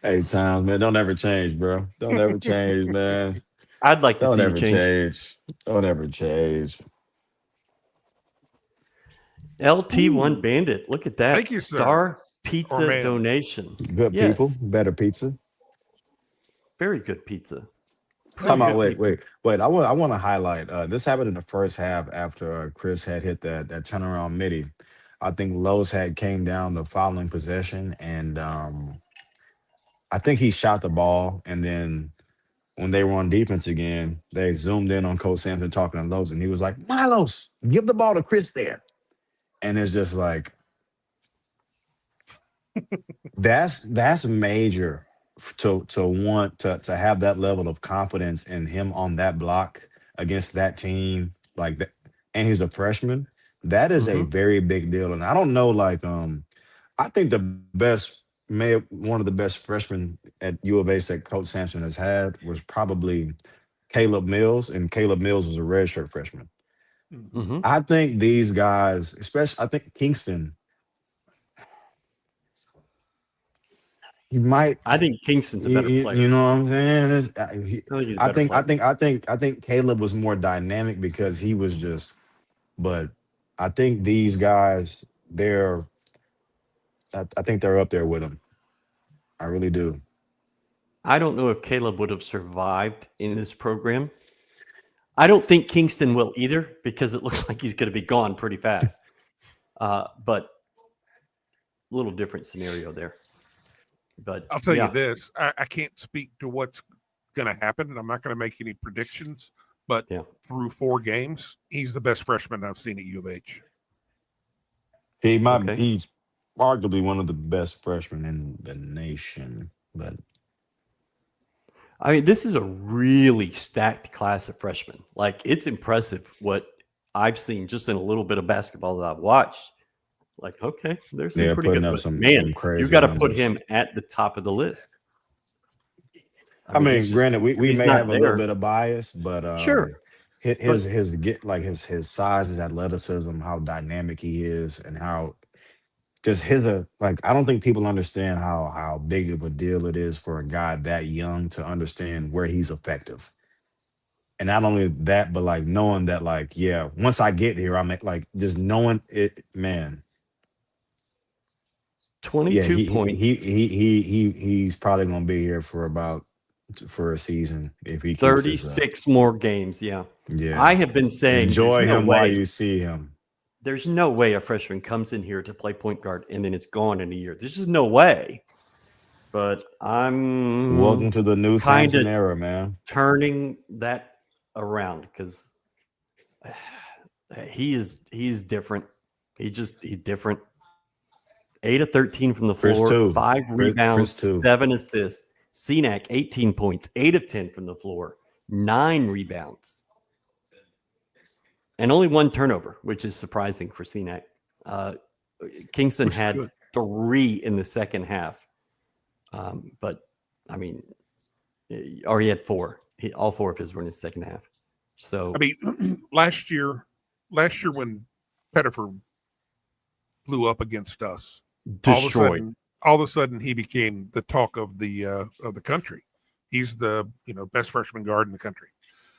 hey, Towns, man, don't ever change, bro. Don't ever change, man. I'd like to Don't see you ever change. change. Don't ever change. LT1 Bandit. Look at that. Thank you, sir. Star Or Pizza man. donation. Good people, Yes. better pizza. Very good pizza. Come Pretty on, good wait. people. I want to highlight. This happened in the first half after Chris had hit that turnaround midi. I think Lowe's had came down the following possession, and I think he shot the ball, and then when they were on defense again, they zoomed in on Coach Sampson talking to Lowe's, and he was like, "Milos, give the ball to Chris there," and it's just like that's major to want to have that level of confidence in him on that block against that team like that, and he's a freshman. That is a Mm-hmm. very big deal, and I don't know, like I think the best may one of the best freshmen at U of H that Coach Sampson has had was probably Caleb Mills, and Caleb Mills was a redshirt freshman. Mhm. Mm-hmm. I think these guys, especially I think Kingston, he might. I think Kingston's a You, better you, player. you know what I'm saying? I think he's a I better think I player. think I think I think Caleb was more dynamic because he was just. But I think these guys, I think they're up there with him. I really do. I don't know if Caleb would have survived in this program. I don't think Kingston will either because it looks like he's going to be gone pretty fast. But a little different scenario there. But I'll tell you yeah, this. I can't speak to what's going to happen, and I'm not going to make any predictions. But yeah. through 4 games, he's the best freshman I've seen at U of H. Okay. He's arguably one of the best freshmen in the nation. But I mean, this is a really stacked class of freshmen. Like, it's impressive what I've seen just in a little bit of basketball that I've watched. Like, okay, there's some they're pretty putting good, up but some man, you crazy got to put numbers. him at the top of the list. I He's mean, just, granted, we, if we he's may not have a little there, bit of bias, but sure. his But his get like his size, his athleticism, how dynamic he is, and how just like I don't think people understand how big of a deal it is for a guy that young to understand where he's effective. And not only that, but like knowing that, like, yeah, once I get here, I'm like just knowing it, man. Yeah, 22 points, he's probably gonna be here for a season if he keeps his 36 more games. Yeah. yeah. I have been saying Enjoy him while you see him. there's no way a freshman comes in here to play point guard and then it's gone in a year. There's just no way. But I'm Welcome to the new kind of Samson era, man. turning that around because he's different. He's different. 8 of 13 from the Chris floor, too. 5 Chris rebounds, too. 7 assists. Cenac 18 points, 8 of 10 from the floor, 9 rebounds, and only 1 turnover, which is surprising for Cenac. Kingston Which is had good. 3 in the second half, but I mean, or he had 4. All 4 of his were in the second half. So I mean, last year when Pettiford blew up against us, destroyed. all of a sudden he became the talk of the country. He's the best freshman guard in the country.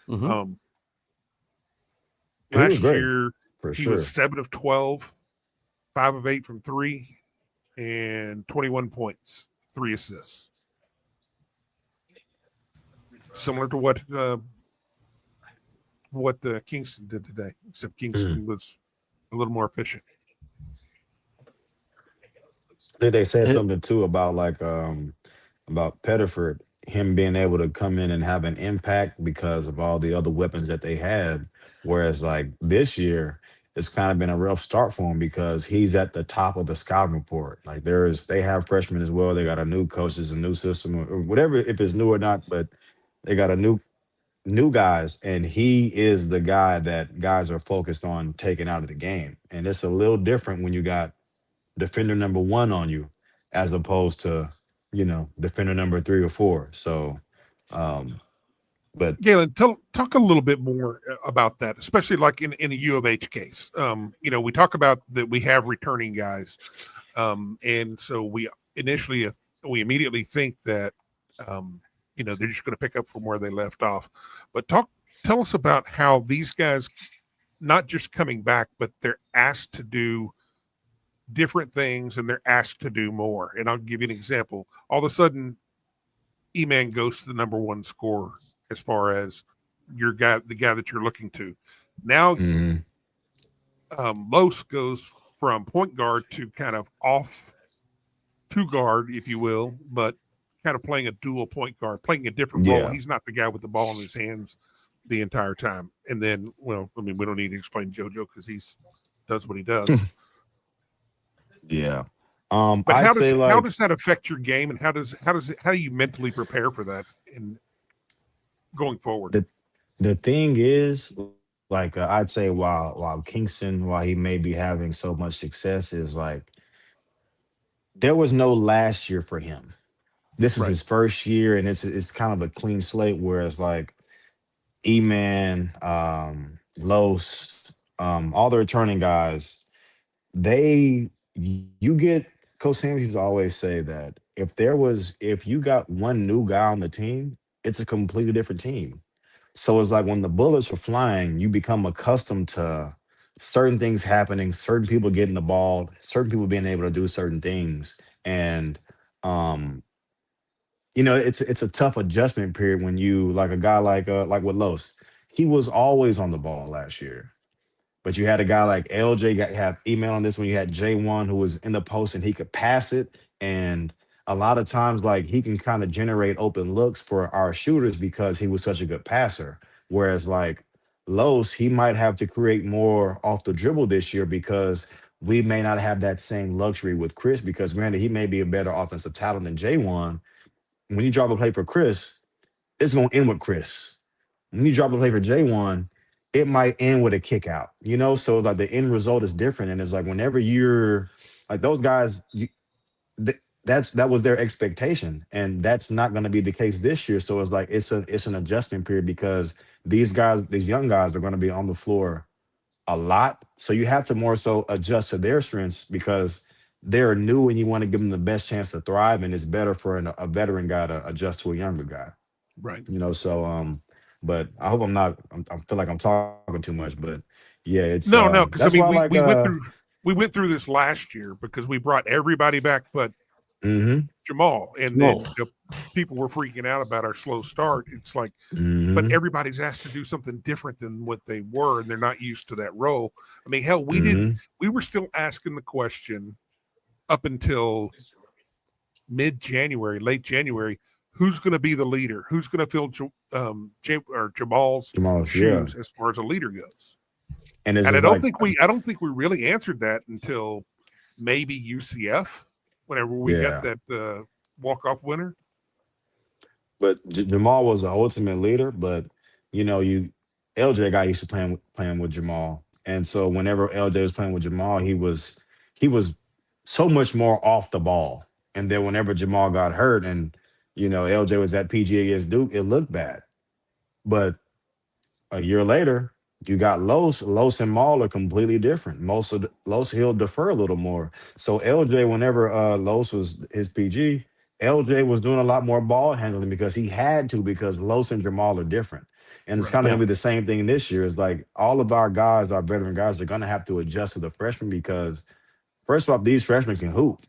Mhm. He was Last great year for he was sure. 7 of 12, 5 of 8 from 3, and 21 points, 3 assists. Similar to what Kingston did today, except Kingston was a little more efficient. They said And something too about like about Pettiford, him being able to come in and have an impact because of all the other weapons that they had. Whereas like this year, it's kind of been a rough start for him because he's at the top of the scouting report. Like they have freshmen as well. They got a new coach, there's a new system or whatever, if it's new or not, but they got a new guys, and he is the guy that guys are focused on taking out of the game. And it's a little different when you got defender number one on you as opposed to, defender number 3 or 4. So um but Galen, talk a little bit more about that, especially like in a U of H case. We talk about that we have returning guys, and so we immediately think that they're just going to pick up from where they left off. But tell us about how these guys, not just coming back, but they're asked to do different things and they're asked to do more. And I'll give you an example. All of a sudden, E-Man goes to the number one scorer as far as the guy that you're looking to. Now, Los goes from point guard to kind of off to guard, if you will, but kind of playing a dual point guard, playing a different role. He's not the guy with the ball in his hands the entire time. And then, we don't need to explain JoJo because he does what he does. Yeah. But how does that affect your game, and how do you mentally prepare for that in going forward? The thing is, like I'd say, while Kingston, while he may be having so much success, is like there was no last year for him. This is his first year, and it's kind of a clean slate. Whereas like E-Man, Los, all the returning guys, you get Coach Sam used to always say that if you got one new guy on the team, it's a completely different team. So it's like when the bullets were flying, you become accustomed to certain things happening, certain people getting the ball, certain people being able to do certain things. And um, it's a tough adjustment period when you like a guy like with Los. He was always on the ball last year. But you had a guy like LJ have email on this one. You had J1 who was in the post and he could pass it. And a lot of times, like he can kind of generate open looks for our shooters because he was such a good passer. Whereas like Los, he might have to create more off the dribble this year because we may not have that same luxury with Chris because granted, he may be a better offensive talent than J1. When you drop a play for Chris, it's going to end with Chris. When you drop a play for J1, it might end with a kick out, So like the end result is different. And it's like whenever you're like those guys, that was their expectation. And that's not going to be the case this year. So it's like it's an adjustment period because these young guys are going to be on the floor a lot. So you have to more so adjust to their strengths because they're new and you want to give them the best chance to thrive. And it's better for a veteran guy to adjust to a younger guy. Right. So but I hope I feel like I'm talking too much, but yeah, it's no, because we went through this last year because we brought everybody back but Jamal, and then people were freaking out about our slow start. It's like, but everybody's asked to do something different than what they were, and they're not used to that role. I mean, hell, we were still asking the question up until mid-January, late January, who's going to be the leader? Who's going to fill Jamal's shoes as far as a leader goes? And I don't think we really answered that until maybe UCF, whenever we got that walk-off winner. But Jamal was the ultimate leader. But LJ got used to playing with Jamal, and so whenever LJ was playing with Jamal, he was so much more off the ball. And then whenever Jamal got hurt, and LJ was at PGA against Duke, it looked bad. But a year later, you got Los. Los and Maul are completely different. Los, he'll defer a little more. So LJ, whenever Los was his PG, LJ was doing a lot more ball handling because he had to because Los and Jamal are different. And it's kind of going to be the same thing this year. It's like all of our guys, our veteran guys, are going to have to adjust to the freshmen because, first off, these freshmen can hoop.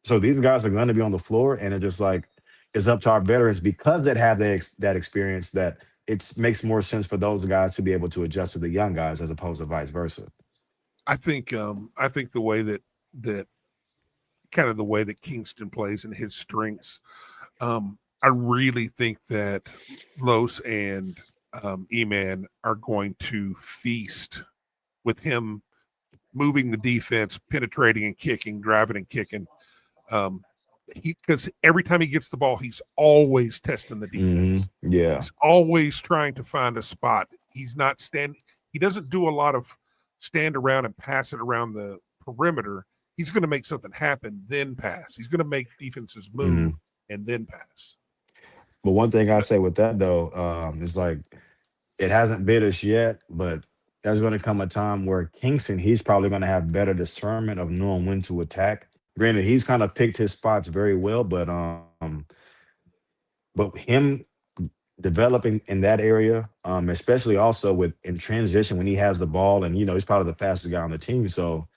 So these guys are going to be on the floor, and it's just like it's up to our veterans because they have that experience that it makes more sense for those guys to be able to adjust to the young guys as opposed to vice versa. I think the way that kind of the way that Kingston plays and his strengths, I really think that Los and E-Man are going to feast with him moving the defense, penetrating and kicking, driving and kicking. Because every time he gets the ball, he's always testing the defense. Yeah. He's always trying to find a spot. He's not standing. He doesn't do a lot of stand around and pass it around the perimeter. He's going to make something happen, then pass. He's going to make defenses move and then pass. But one thing I say with that though, is like it hasn't bit us yet, but there's going to come a time where Kingston, he's probably going to have better discernment of knowing when to attack. Granted, he's kind of picked his spots very well, but him developing in that area, especially also with in transition when he has the ball, and he's probably the fastest guy on the team, so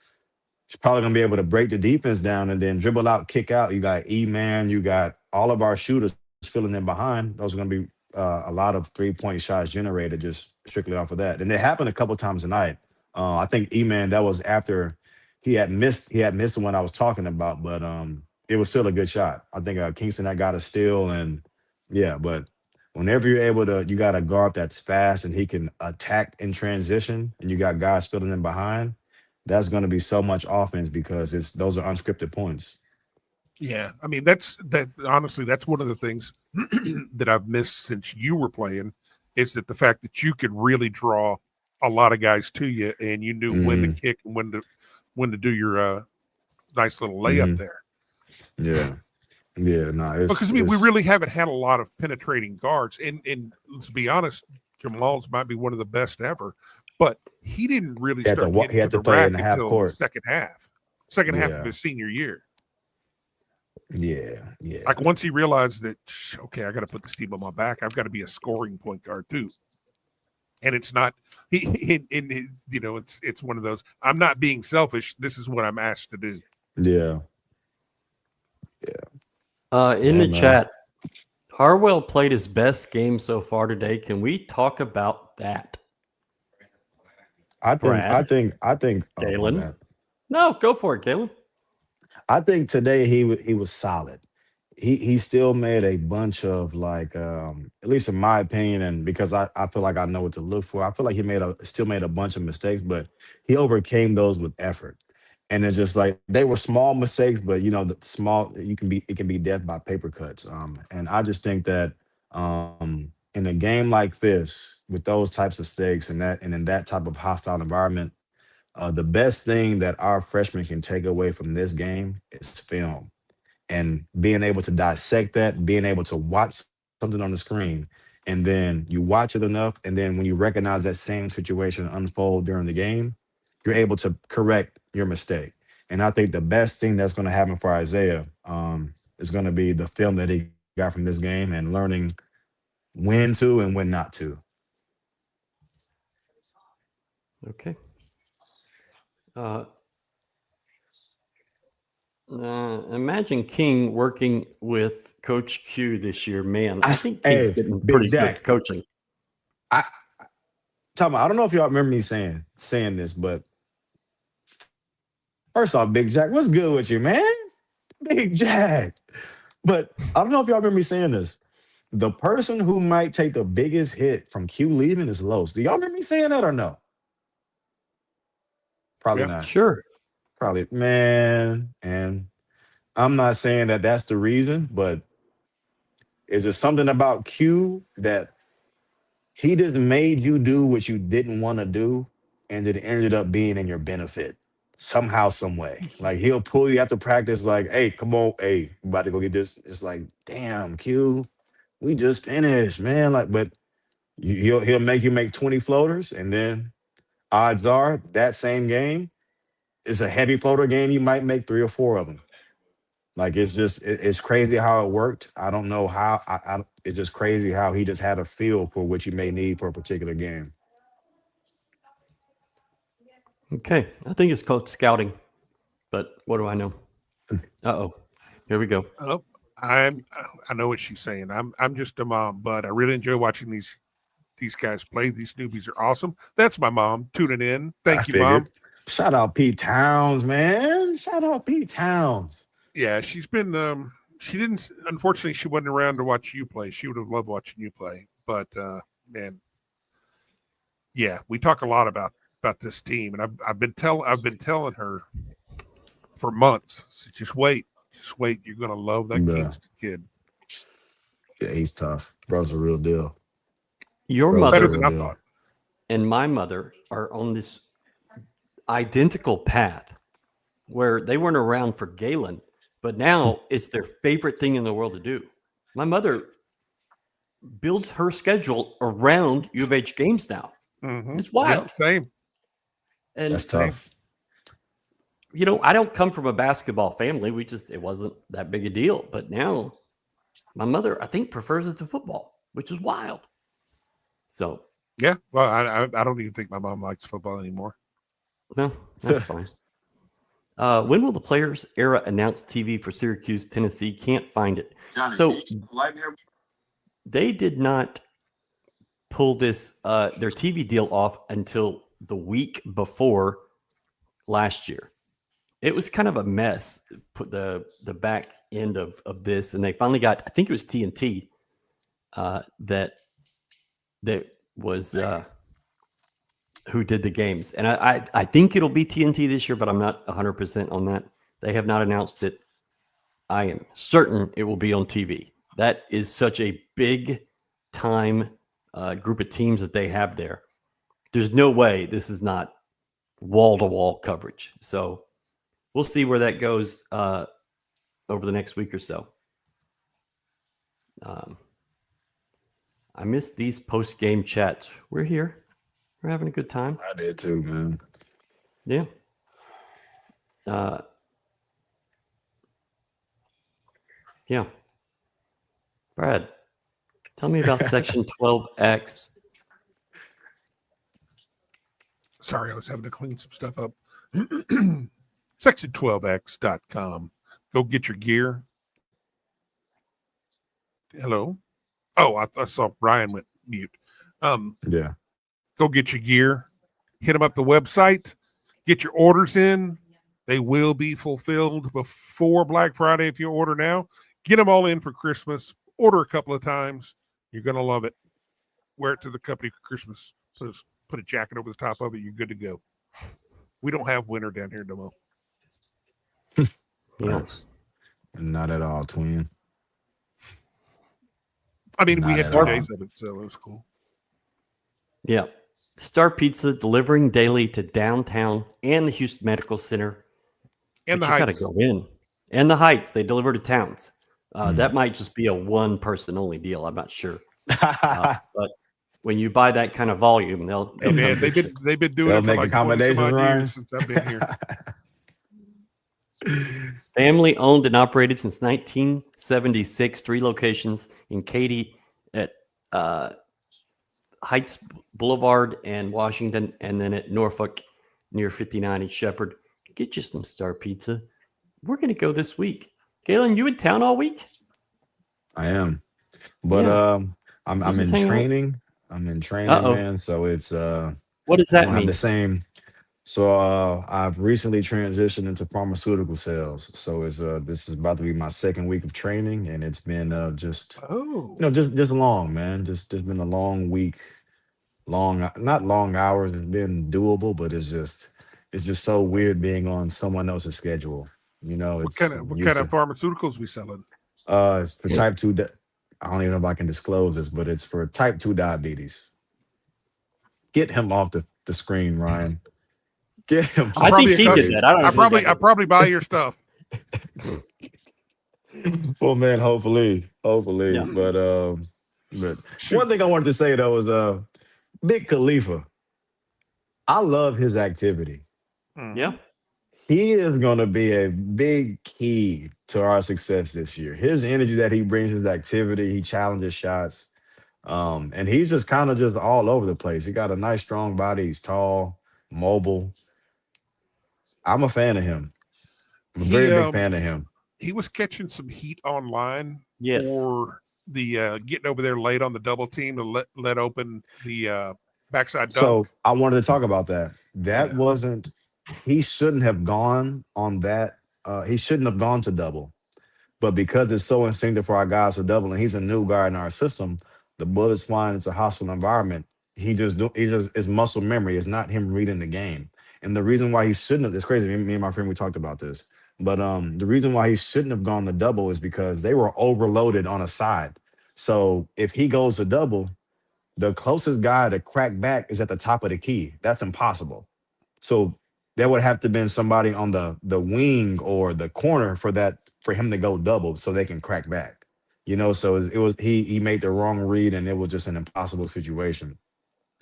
he's probably gonna be able to break the defense down and then dribble out, kick out. You got E-Man, you got all of our shooters filling in behind. Those are gonna be a lot of 3-point shots generated just strictly off of that, and it happened a couple times tonight. I think E-Man, that was after he had missed the one I was talking about, but it was still a good shot. I think Kingston that got a steal, and yeah, but whenever you're able to, you got a guard that's fast and he can attack in transition, and you got guys filling in behind. That's going to be so much offense because those are unscripted points. Yeah, I mean honestly, that's one of the things that I've missed since you were playing, is that the fact that you could really draw a lot of guys to you, and you knew when to kick and when to do your nice little layup there. Yeah. Yeah, no, because we really haven't had a lot of penetrating guards, and let's be honest, Jamal's might be one of the best ever, but he didn't really start getting to the rack until the second half of his senior year. Yeah. Like once he realized that, okay, I got to put this team on my back. I've got to be a scoring point guard too. And it's not, it's one of those, I'm not being selfish. This is what I'm asked to do. Yeah. In the chat, Harwell played his best game so far today. Can we talk about that? I think Galen. No, go for it, Galen. I think today he was solid. He still made a bunch of at least in my opinion, and because I feel like I know what to look for, I feel like he still made a bunch of mistakes, but he overcame those with effort. And it's just like they were small mistakes, but the small it can be death by paper cuts. And I just think that in a game like this, with those types of stakes and in that type of hostile environment, the best thing that our freshmen can take away from this game is film, and being able to dissect that, being able to watch something on the screen, and then you watch it enough, and then when you recognize that same situation unfold during the game, you're able to correct your mistake. And I think the best thing that's going to happen for Isaiah is going to be the film that he got from this game and learning when to and when not to. Okay. Imagine King working with Coach Q this year, man. I think he's getting pretty good coaching. I don't know if y'all remember me saying this, but first off, Big Jack, what's good with you, man? Big Jack. But I don't know if y'all remember me saying this. The person who might take the biggest hit from Q leaving is Los. Do y'all remember me saying that or no? Probably not. Sure. Probably, man. And I'm not saying that that's the reason, but is there something about Q that he just made you do what you didn't want to do, and it ended up being in your benefit somehow, some way? Like he'll pull you after practice, like, "Hey, come on, hey, I'm about to go get this." It's like, damn, Q, we just finished, man. Like, but he'll make you make 20 floaters, and then odds are that same game is a heavy floater game. You might make 3 or 4 of them. Like it's crazy how it worked. I don't know how. It's just crazy how he just had a feel for what you may need for a particular game. Okay, I think it's called scouting, but what do I know? Here we go. Oh, I know what she's saying. I'm just a mom, but I really enjoy watching these guys play. These newbies are awesome. That's my mom tuning in. Thank you, Mom. Shout out Pete Towns, man. Shout out Pete Towns. Yeah, she's been. Unfortunately, she wasn't around to watch you play. She would have loved watching you play. But man, Yeah, we talk a lot about this team, and I've been telling her for months. So just wait. You're gonna love that Kingston kid. Yeah, he's tough. Bro's a real deal. Your Bro's Better mother than I thought. and my mother are on this identical path where they weren't around for Galen, but now it's their favorite thing in the world to do. My mother builds her schedule around U of H games now. Mm-hmm. It's wild. Yeah, same. And That's tough. I don't come from a basketball family. It wasn't that big a deal. But now my mother, I think, prefers it to football, which is wild. So, yeah. Well, I don't even think my mom likes football anymore. no, that's fine. When will the Players Era announce TV for Syracuse, Tennessee? Can't find it. So they did not pull this their TV deal off until the week before last year. It was kind of a mess, put the back end of this, and they finally got, I think it was TNT that was who did the games. And I think it'll be TNT this year, but I'm not 100% on that. They have not announced it. I am certain it will be on TV. That is such a big time group of teams that they have there. There's no way this is not wall-to-wall coverage. So we'll see where that goes over the next week or so. I miss these post-game chats. We're here. We're having a good time. I did too, man. Yeah. Yeah. Brad, tell me about Section 12X. Sorry, I was having to clean some stuff up. Section12x.com. Go get your gear. Hello. Oh, I saw Brian went mute. Yeah. Go get your gear. Hit them up the website. Get your orders in. They will be fulfilled before Black Friday if you order now. Get them all in for Christmas. Order a couple of times. You're going to love it. Wear it to the company for Christmas. Put a jacket over the top of it. You're good to go. We don't have winter down here no more. Yeah. Not at all, twin. I mean, we Not had at 2 all. days of it, so it was cool. Yeah. Star Pizza delivering daily to downtown and the Houston Medical Center. And But the you got to Heights. go in. And the Heights, they deliver to towns. That might just be a one-person only deal. I'm not sure. But when you buy that kind of volume, they'll Hey, man, come they've get been doing They'll it for make like 20 some accommodations, odd Ryan. years since I've been here. you. Family owned and operated since 1976. 3 locations in Katy at Heights Boulevard and Washington, and then at Norfolk near 59 in Shepherd. Get you some Star Pizza. We're going to go this week. Galen, you in town all week? I am. But Yeah. I'm just in hang out? training. I'm in training, Uh-oh. man. So it's What does I that don't have mean? the same. So I've recently transitioned into pharmaceutical sales. So it's this is about to be my second week of training, and it's been just Oh. just long, man. Just been a long week, not long hours. It's been doable, but it's just so weird being on someone else's schedule. You know, What it's kind I'm of used to. pharmaceuticals we selling? It's for type 2. I don't even know if I can disclose this, but it's for type 2 diabetes. Get him off the screen, Ryan. Get him. I probably think he a did custom- that. I don't know. I probably buy your stuff. Well, man, hopefully. Yeah. But Shoot. one thing I wanted to say though is Big Khalifa. I love his activity. Yeah. He is going to be a big key to our success this year. His energy that he brings, his activity, he challenges shots. And he's just kind of just all over the place. He got a nice, strong body. He's tall, mobile. I'm a fan of him. I'm a very big fan of him. He was catching some heat online Yes. for the getting over there late on the double team to let open the backside dunk. So I wanted to talk about that. That Yeah. wasn't. He shouldn't have gone on that. He shouldn't have gone to double. But because it's so instinctive for our guys to double, and he's a new guy in our system, the bullets flying. It's a hostile environment. He just it's muscle memory. It's not him reading the game. And the reason why he shouldn't have, it's crazy. Me and my friend, we talked about this. But the reason why he shouldn't have gone the double is because they were overloaded on a side. So if he goes to double, the closest guy to crack back is at the top of the key. That's impossible. So there would have to been somebody on the wing or the corner for him to go double so they can crack back. So it was he made the wrong read and it was just an impossible situation.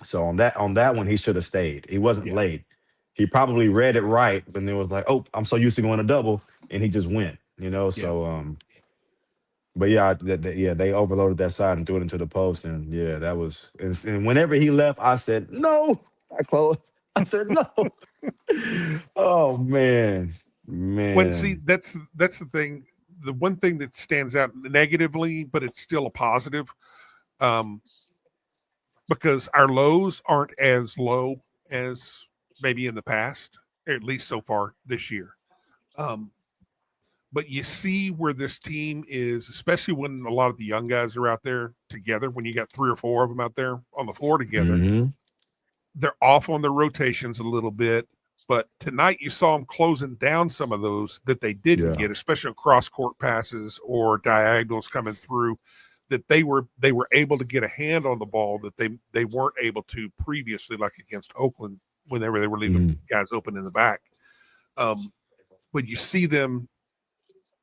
So on that one, he should have stayed. He wasn't late. He probably read it right, and it was like, oh, I'm so used to going to double, and he just went. So but yeah, they overloaded that side and threw it into the post, and yeah, that was. And whenever he left, I said no. I closed. I said no. Oh man. When see, that's the thing. The one thing that stands out negatively, but it's still a positive, because our lows aren't as low as maybe in the past, at least so far this year. But you see where this team is, especially when a lot of the young guys are out there together, when you got 3 or 4 of them out there on the floor together, they're off on their rotations a little bit. But tonight you saw them closing down some of those that they didn't get, especially on cross-court passes or diagonals coming through, that they were able to get a hand on the ball that they weren't able to previously, like against Oakland, whenever they were leaving guys open in the back. But you see them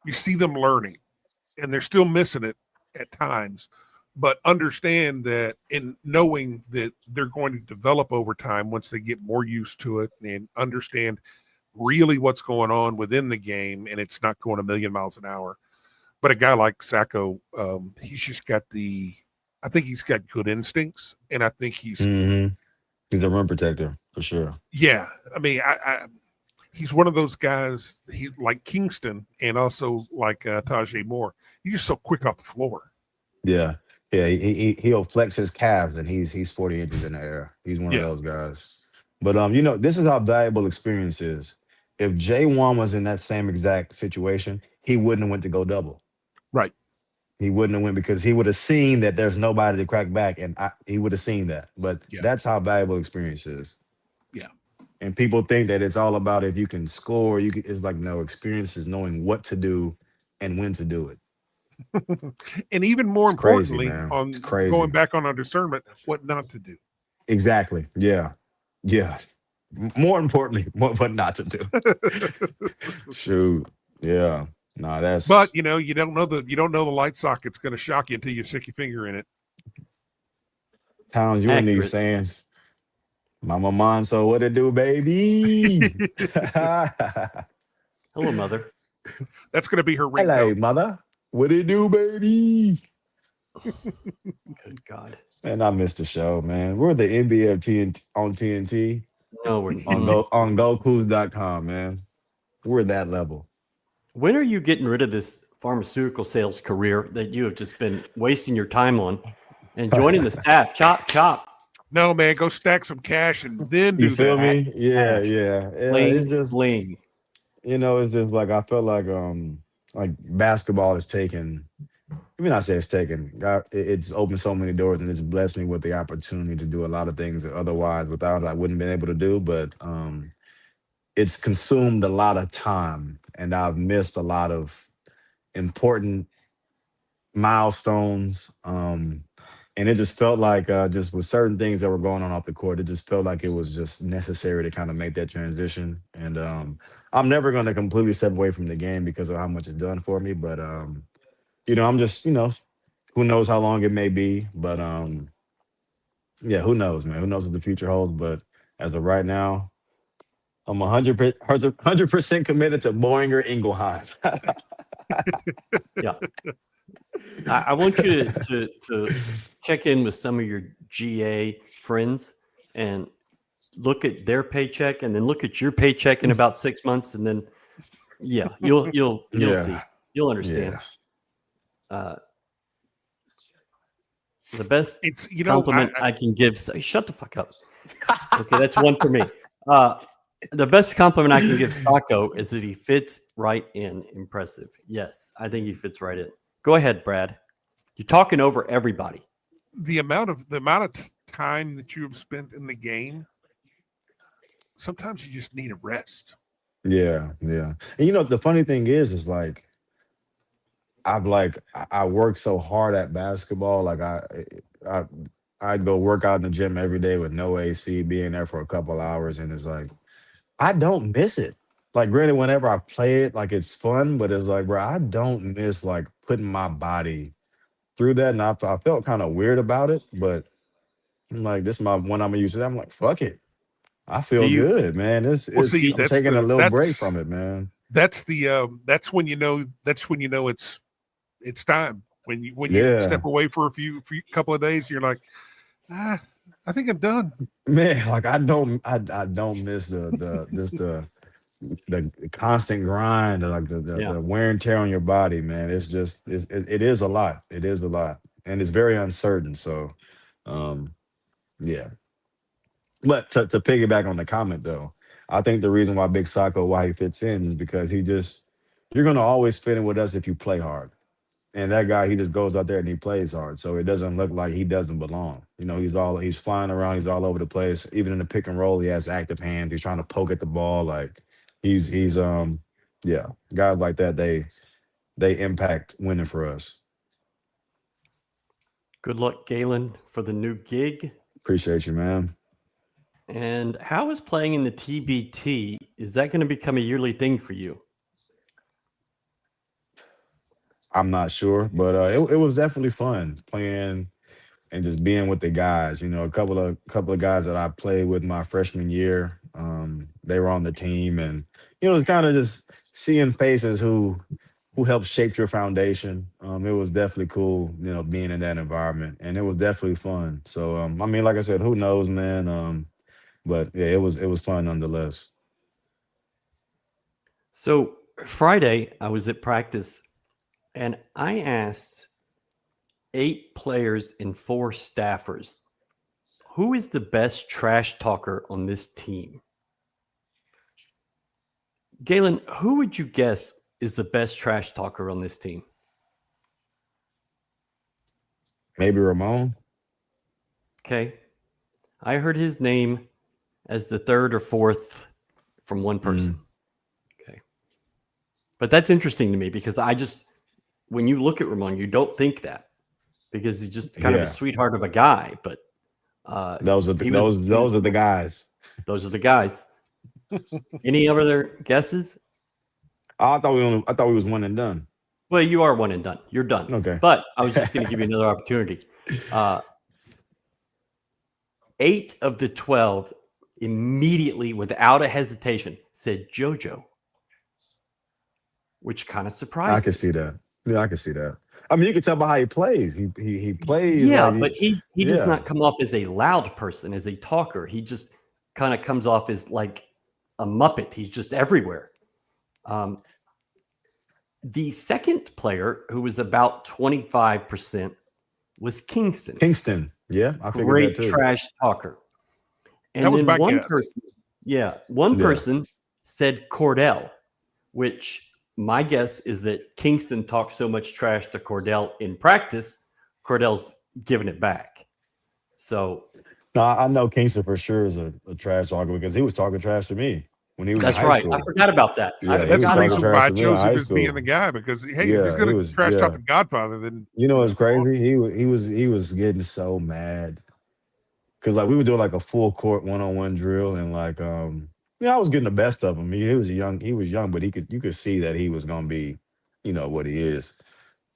learning, and they're still missing it at times, but understand that in knowing that they're going to develop over time once they get more used to it and understand really what's going on within the game, and it's not going a million miles an hour. But a guy like Sacco, he's just got I think he's got good instincts, and I think he's a rim protector for sure. Yeah, I mean, he's one of those guys. He like Kingston, and also like Tajay Moore. He's just so quick off the floor. Yeah, he'll flex his calves, and he's 40 inches in the air. He's one of those guys. But this is how valuable experience is. If J1 was in that same exact situation, he wouldn't have went to go double. Right. He wouldn't have went because he would have seen that there's nobody to crack back, and he would have seen that. But that's how valuable experience is. Yeah. And people think that it's all about if you can score. It's like, no, experience is knowing what to do and when to do it. And even more importantly, crazy. Going back on our discernment, what not to do. Exactly. Yeah. More importantly, what not to do. Shoot. Yeah. No, that's. But you don't know the light socket's going to shock you until you stick your finger in it. Towns, you in these sayings. Mama man, so what it do, baby? Hello, mother. That's going to be her ringtone. Hello, mother. What it do, baby? Good God. Man, I missed the show, man. We're the NBA of TNT on TNT. No, we're on GoCoogs.com, man. We're that level. When are you getting rid of this pharmaceutical sales career that you have just been wasting your time on and joining the staff? Chop. No, man, go stack some cash and then do you feel that. Me? Yeah. It's just bling. It's just like I feel like basketball is taken. I mean, I say it's taken. It's opened so many doors and it's blessed me with the opportunity to do a lot of things that otherwise without I wouldn't have been able to do. But it's consumed a lot of time, and I've missed a lot of important milestones. And it just felt like just with certain things that were going on off the court, it just felt like it was just necessary to kind of make that transition. And I'm never going to completely step away from the game because of how much it's done for me. But, I'm just, who knows how long it may be. But, who knows, man? Who knows what the future holds? But as of right now, I'm 100% committed to Boehringer Ingelheim. Yeah. I want you to check in with some of your GA friends and look at their paycheck, and then look at your paycheck in about 6 months, and then you'll see, you'll understand. The best compliment I can give. Shut the fuck up. Okay, that's one for me. The best compliment I can give Sacco is that he fits right in. Impressive. Yes, I think he fits right in. Go ahead, Brad. You're talking over everybody. The amount of time that you have spent in the game, sometimes you just need a rest. Yeah. And the funny thing is like I work so hard at basketball. Like I I'd go work out in the gym every day with no AC, being there for a couple hours, and it's like I don't miss it. Like, granted, whenever I play it, like it's fun, but it's like, bro, I don't miss like putting my body through that. And I felt kind of weird about it, but I'm like, this is my when I'm gonna use it. I'm like, fuck it. I Do feel you good, man. Well, see, I'm taking a little break from it, man. that's when you know it's time. When you Yeah, step away for a few couple of days, you're like, I think I'm done. man. Like I don't miss the constant grind, like yeah. the wear and tear on your body, man. It is a lot. It is a lot, and it's very uncertain. So, um, yeah. But to piggyback on the comment though, I think the reason why Big Sacco why he fits in is because you're gonna always fit in with us if you play hard. And that guy, he just goes out there and he plays hard. So it doesn't look like he doesn't belong. He's flying around, he's all over the place. Even in the pick and roll, he has active hands. He's trying to poke at the ball. Like he's yeah, guys like that, they impact winning for us. Good luck, Galen, for the new gig. Appreciate you, man. And how is playing in the TBT? Is that going to become a yearly thing for you? I'm not sure, but it was definitely fun playing and just being with the guys. A couple of guys that I played with my freshman year, they were on the team, and it's kind of just seeing faces who helped shape your foundation. It was definitely cool, being in that environment, and it was definitely fun. So, I mean, like I said, who knows, man? But yeah, it was fun nonetheless. So Friday, I was at practice and I asked 8 players and 4 staffers, who is the best trash talker on this team? Galen, who would you guess is the best trash talker on this team? Maybe Ramon. Okay. I heard his name as the 3rd or 4th from one person. Okay. But that's interesting to me because when you look at Ramon, you don't think that because he's just kind of a sweetheart of a guy. But those are the guys. Those are the guys. Any other guesses? I thought we was one and done. Well, you are one and done. You're done. Okay. But I was just going to give you another opportunity. 8 of the 12 immediately, without a hesitation, said JoJo, which kind of surprised me. I can see that. Yeah, I can see that. I mean, you can tell by how he plays. He plays. Yeah, like but he does not come off as a loud person, as a talker. He just kind of comes off as like a Muppet. He's just everywhere. The second player, who was about 25%, was Kingston. Yeah, I figured Great that too. trash talker. And That was then my one guess. person said Cordell, which my guess is that Kingston talked so much trash to Cordell in practice, Cordell's giving it back. So No, I know Kingston for sure is a trash talker because he was talking trash to me when he was in high right. school. I forgot about that. Yeah, That's the reason why I to me in chose him high as being school. the guy because hey, Yeah, if you're gonna he was- trash yeah. talk the Godfather, then What's crazy? He was getting so mad because like we were doing like a full court 1-on-1 drill and like I was getting the best of him. He was young, but you could see that he was gonna be, what he is.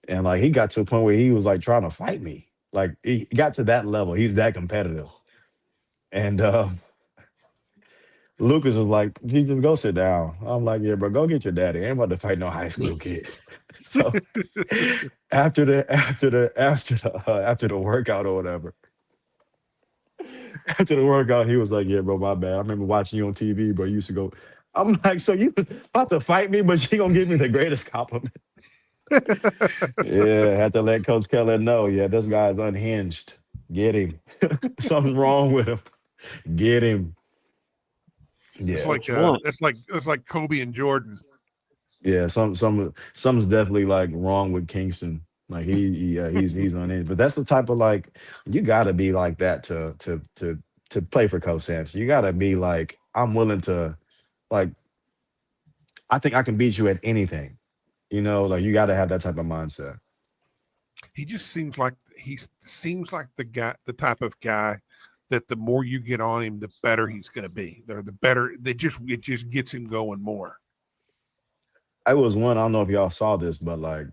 And like he got to a point where he was like trying to fight me. Like he got to that level. He's that competitive. And Lucas was like, "You just go sit down." I'm like, "Yeah, bro, go get your daddy. I ain't about to fight no high school kid." So after the workout or whatever, after the workout, he was like, "Yeah, bro, my bad. I remember watching you on TV, bro. You used to go." I'm like, "So you was about to fight me, but she gonna give me the greatest compliment." Yeah, had to let Coach Keller know. Yeah, this guy's unhinged. Get him. Something's wrong with him. Get him. Yeah, it's like Kobe and Jordan. yeah. Something's definitely like wrong with Kingston. Like he's on it. But that's the type of like you got to be like that to play for Coach Sampson. You got to be like I'm willing to like I think I can beat you at anything. Like you got to have that type of mindset. He just seems like the type of guy that the more you get on him, the better he's going to be. The better it just gets him going more. I was one. I don't know if y'all saw this, but like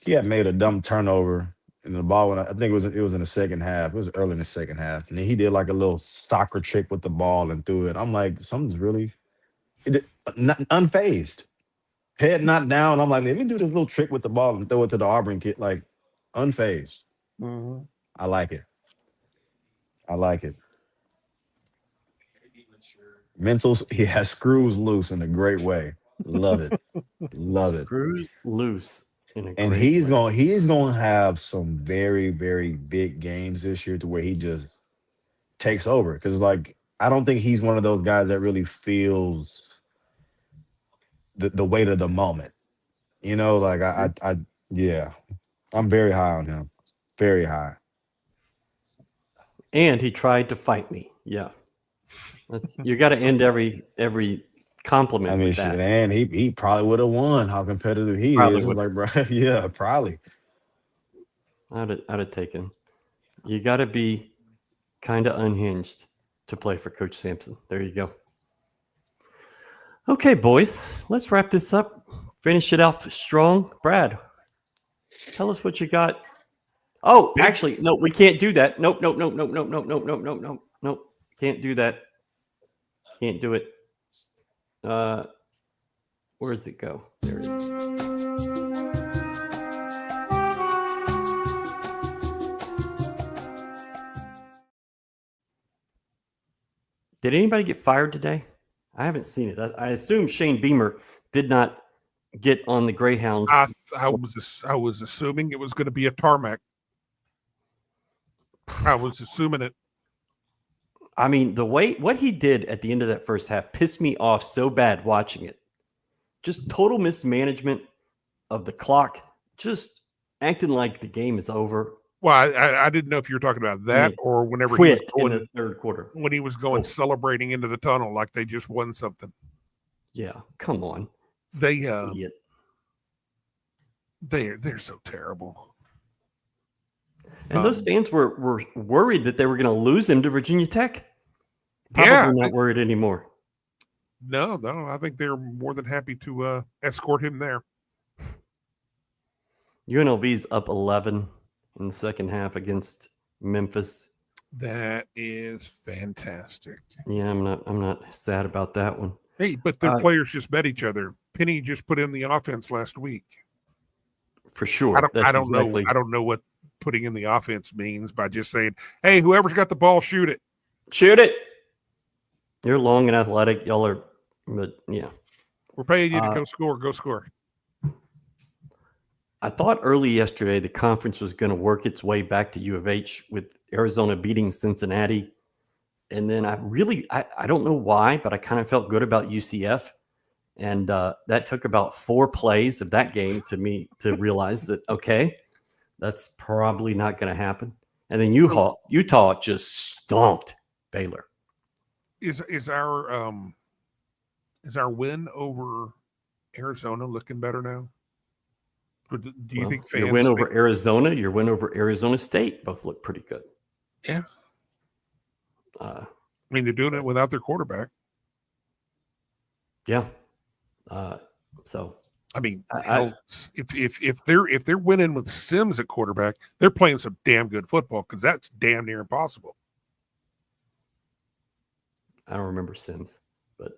he had made a dumb turnover in the ball when I think it was in the second half. It was early in the second half, and then he did like a little soccer trick with the ball and threw it. I'm like, something's really unfazed, head not down. I'm like, let me do this little trick with the ball and throw it to the Auburn kid, like unfazed. Mm-hmm. I like it. I like it. Mentals, he has screws loose in a great way. Love it. Love it. Screws loose in a And great he's way. going to have some very, very big games this year to where he just takes over. Because, like, I don't think he's one of those guys that really feels the weight of the moment. Like, yeah, I'm very high on him. Very high. And he tried to fight me. Yeah. You got to end every compliment I mean, with shit, that. and he probably would have won. How competitive he Probably is. It's would. like, bro, yeah, probably. I'd have taken. You got to be kind of unhinged to play for Coach Sampson. There you go. Okay, boys, let's wrap this up. Finish it off strong. Brad, tell us what you got. Oh, actually, no, we can't do that. Nope. Can't do that. Can't do it. Where does it go? There it is. Did anybody get fired today? I haven't seen it. I assume Shane Beamer did not get on the Greyhound. I was assuming it was going to be a tarmac. I was assuming it. I mean, what he did at the end of that first half pissed me off so bad watching it. Just total mismanagement of the clock, just acting like the game is over. Well, I didn't know if you were talking about that or whenever he was going in the third quarter. When he was going celebrating into the tunnel like they just won something. Yeah, come on. They're so terrible. And those fans were worried that they were going to lose him to Virginia Tech. Probably not worried anymore. No, I think they're more than happy to escort him there. UNLV's up 11 in the second half against Memphis. That is fantastic. Yeah, I'm not sad about that one. Hey, but their players just met each other. Penny just put in the offense last week. For sure. I don't know what putting in the offense means by just saying, "Hey, whoever's got the ball, shoot it." Shoot it. You're long and athletic. Y'all are, but yeah. We're paying you to go score. Go score. I thought early yesterday the conference was going to work its way back to U of H with Arizona beating Cincinnati. And then I don't know why, but I kind of felt good about UCF. And that took about 4 plays of that game to realize that, okay, that's probably not going to happen. And then Utah just stomped Baylor. Is our win over Arizona looking better now? Do you think fans? Your win over Arizona, your win over Arizona State both look pretty good. Yeah. I mean, they're doing it without their quarterback. Yeah. So I mean, if they're winning with Sims at quarterback, they're playing some damn good football because that's damn near impossible. I don't remember Sims, but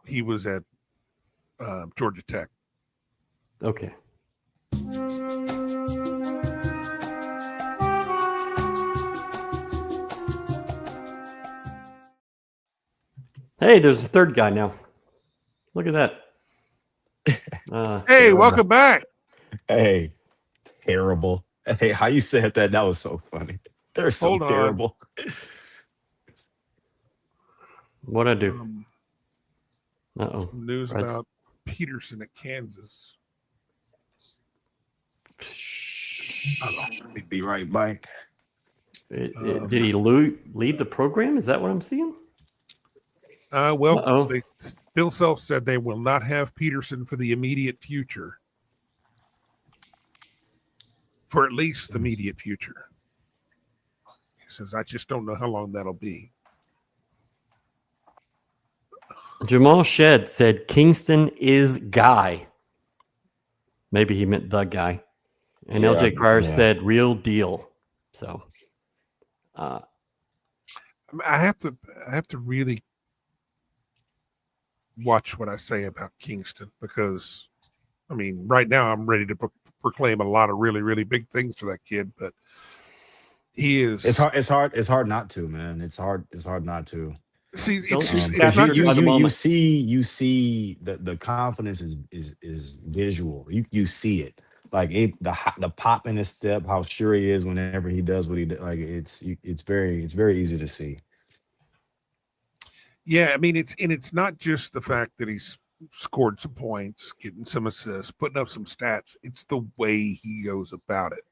he was at Georgia Tech. Okay. Hey, there's a third guy now. Look at that. Hey, welcome back. Hey, terrible. Hey, how you said that? That was so funny. They're so terrible. What'd I do? News about Peterson at Kansas. Let me be right back. Did he leave the program? Is that what I'm seeing? Well, Bill Self said they will not have Peterson for the immediate future. For at least the immediate future. He says, I just don't know how long that'll be. Jamal Shed said Kingston is guy. Maybe he meant the guy. And LJ Cryer said real deal. So I have to really watch what I say about Kingston, because I mean, right now I'm ready to proclaim a lot of really, really big things for that kid, but he is. It's hard not to, man. It's hard not to. See, you see the confidence is visual. You see it, like the pop in his step, how sure he is whenever he does what he does. Like it's very easy to see. Yeah, I mean it's not just the fact that he's scored some points, getting some assists, putting up some stats. It's the way he goes about it.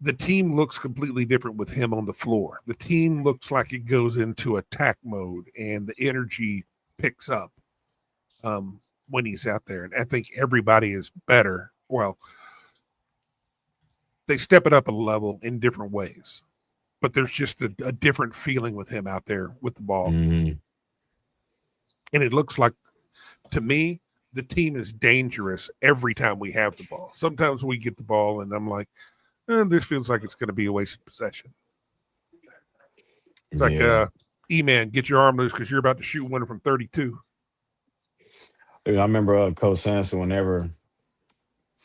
The team looks completely different with him on the floor. The team looks like it goes into attack mode, and the energy picks up when he's out there. And I think everybody is better. Well, they step it up a level in different ways, but there's just a different feeling with him out there with the ball. Mm-hmm. And it looks like, to me, the team is dangerous every time we have the ball. Sometimes we get the ball, and I'm like, this feels like it's going to be a wasted possession. It's like, E-Man, get your arm loose because you're about to shoot one from 32. I remember Coach Sampson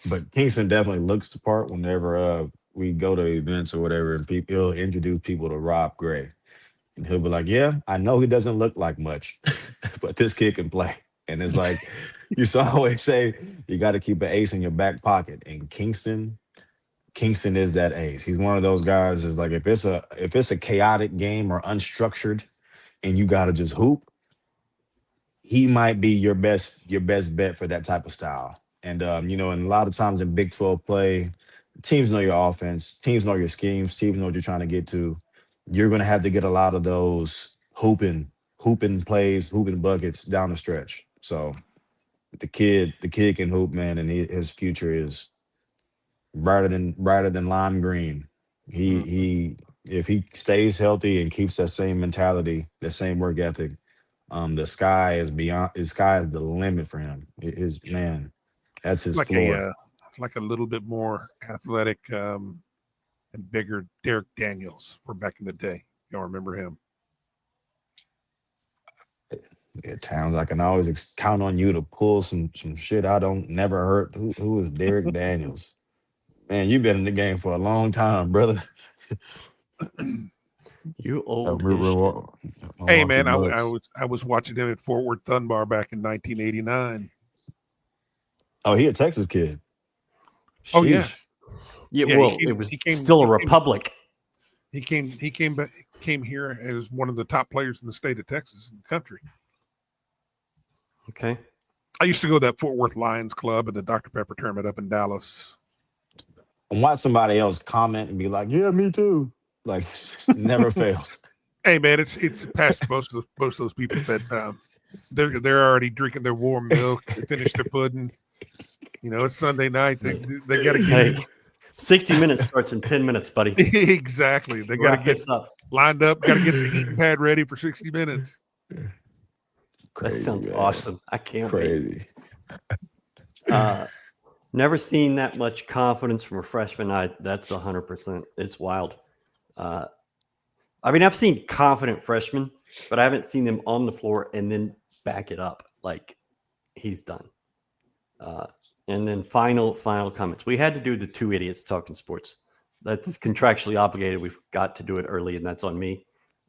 but Kingston definitely looks the part whenever we go to events or whatever, and he'll introduce people to Rob Gray. And he'll be like, yeah, I know he doesn't look like much, but this kid can play. And it's like, you always say, you got to keep an ace in your back pocket. And Kingston is that ace. He's one of those guys is like, if it's a chaotic game or unstructured and you got to just hoop, he might be your best bet for that type of style. And, and a lot of times in Big 12 play, teams know your offense, teams know your schemes, teams know what you're trying to get to. You're going to have to get a lot of those hooping plays, hooping buckets down the stretch. So the kid can hoop, man, and his future is brighter than lime green. He if he stays healthy and keeps that same mentality, that same work ethic, the sky is the limit for him. That's his floor. Like a little bit more athletic and bigger Derek Daniels from back in the day. Y'all remember him? Yeah, Towns, I can always count on you to pull some shit I don't never heard. Who is Derek Daniels? Man, you've been in the game for a long time, brother. You old. Hey, man, I was watching him at Fort Worth Dunbar back in 1989. Oh, he a Texas kid. Oh, yeah. Yeah, well, it was still a republic. He came here as one of the top players in the state of Texas, in the country. Okay. I used to go to that Fort Worth Lions Club and the Dr. Pepper tournament up in Dallas. And watch somebody else comment and be like, "Yeah, me too." Like, never fails. Hey, man, it's past most of those people's bedtime. They're already drinking their warm milk. They finished their pudding. It's Sunday night. They got to get 60 minutes starts in 10 minutes, buddy. Exactly. They got to get lined up. Got to get the heating pad ready for 60 minutes. Crazy, that sounds awesome. I can't wait. Never seen that much confidence from a freshman. That's 100%. It's wild. I've seen confident freshmen, but I haven't seen them on the floor and then back it up like he's done. And then final comments. We had to do the two idiots talking sports. That's contractually obligated. We've got to do it early, and that's on me.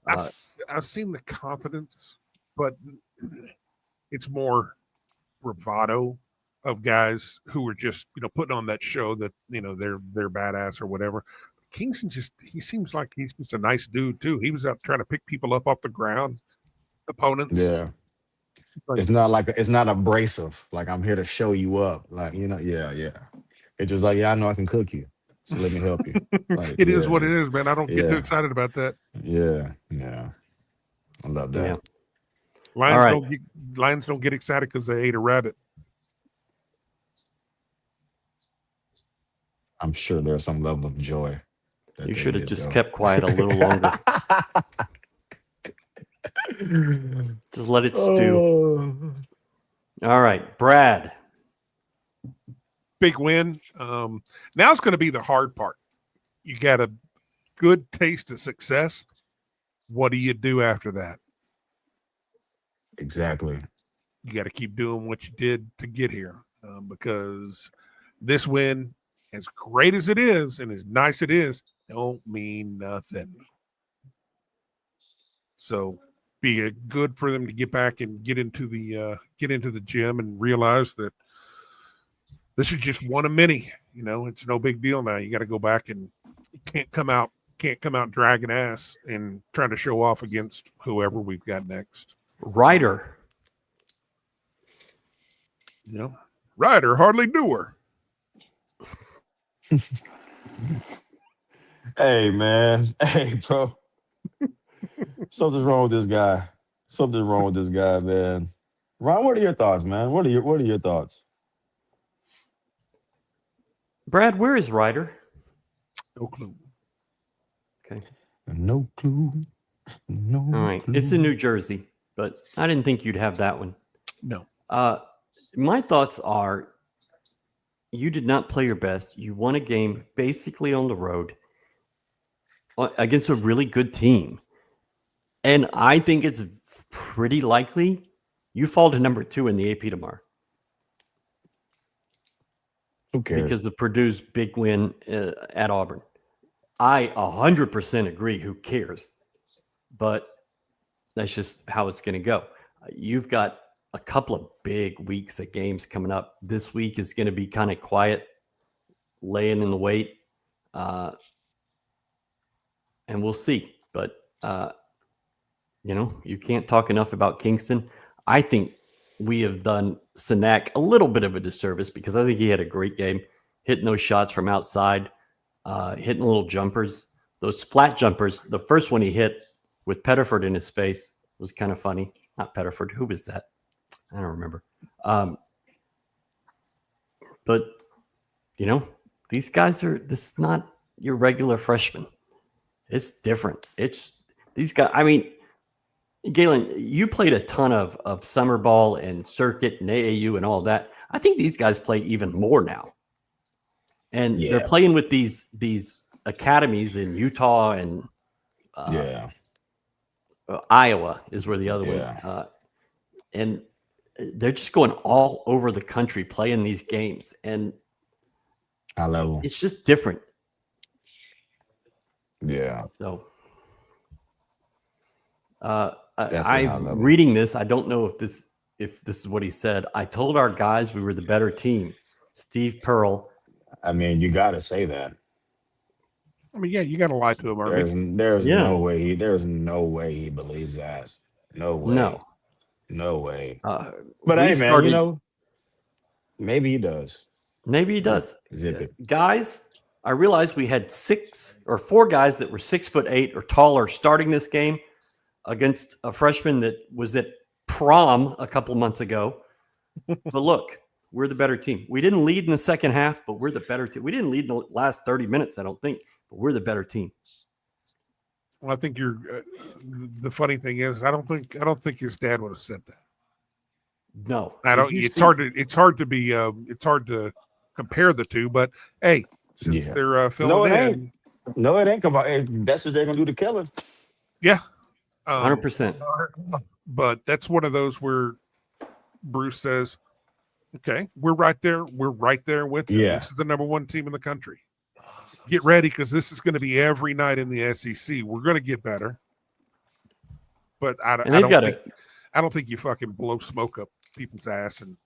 I've seen the confidence, but it's more bravado of guys who are just putting on that show that they're badass or whatever. Kingston he seems like he's just a nice dude too. He was out trying to pick people up off the ground, opponents. Yeah. It's not like it's not abrasive. Like I'm here to show you up. Like yeah. It's just like I know I can cook you, so let me help you. Like It is what it is, man. I don't get too yeah, excited about that. yeah. I love that. Yeah. Lions All right. Lions don't get excited because they ate a rabbit. I'm sure there's some level of joy. You should have just kept quiet a little longer. Just let it stew. All right, Brad. Big win. Now it's going to be the hard part. You got a good taste of success. What do you do after that? Exactly. You got to keep doing what you did to get here, because this win, as great as it is and as nice it is, don't mean nothing. So be good for them to get back and get into the gym and realize that this is just one of many. It's no big deal now. You got to go back and can't come out dragging ass and trying to show off against whoever we've got next. Ryder. Ryder hardly knew her. Hey man, hey bro. Something's wrong with this guy. Something's wrong with this guy, man. Ron, what are your thoughts, man? What are your thoughts? Brad, where is Ryder? No clue. Okay. No clue. No. All right. clue. It's in New Jersey, but I didn't think you'd have that one. No. My thoughts are you did not play your best. You won a game basically on the road against a really good team. And I think it's pretty likely you fall to number 2 in the AP tomorrow. Who cares? Because of Purdue's big win at Auburn. I 100% agree. Who cares? But that's just how it's going to go. You've got a couple of big weeks of games coming up. This week is going to be kind of quiet, laying in the wait. And we'll see. But, you can't talk enough about Kingston. I think we have done Cenac a little bit of a disservice because I think he had a great game, hitting those shots from outside, hitting little jumpers, those flat jumpers. The first one he hit with Pettiford in his face was kind of funny. Not Pettiford. Who was that? I don't remember. But, these guys this is not your regular freshman. It's different. It's these guys. I mean, Galen, you played a ton of summer ball and circuit and AAU and all that. I think these guys play even more now. And they're playing with these academies in Utah and Iowa is where the other one. And they're just going all over the country playing these games. And high level. It's just different. Yeah. So I'm reading this. I don't know if this is what he said. I told our guys we were the better team. Steve Pearl. I mean, you got to say that. I mean, yeah, you got to lie to him. There's no way he believes that. No way. No way. But hey, man, maybe he does. Maybe he does. Zip it. Guys, I realized we had 6 or 4 guys that were 6'8" or taller starting this game against a freshman that was at prom a couple months ago. But look, we're the better team. We didn't lead in the second half, but we're the better team. We didn't lead in the last 30 minutes, I don't think, but we're the better team. Well, I think the funny thing is, I don't think his dad would have said that. No, I don't. It's hard to compare the two, but hey, since they're filling in, no, it ain't. That's what they're gonna do to Kellen. Yeah, 100%. But that's one of those where Bruce says, "Okay, we're right there. We're right there with them. Yeah. This is the number 1 team in the country. Get ready because this is going to be every night in the SEC. We're going to get better." But I don't think you fucking blow smoke up people's ass and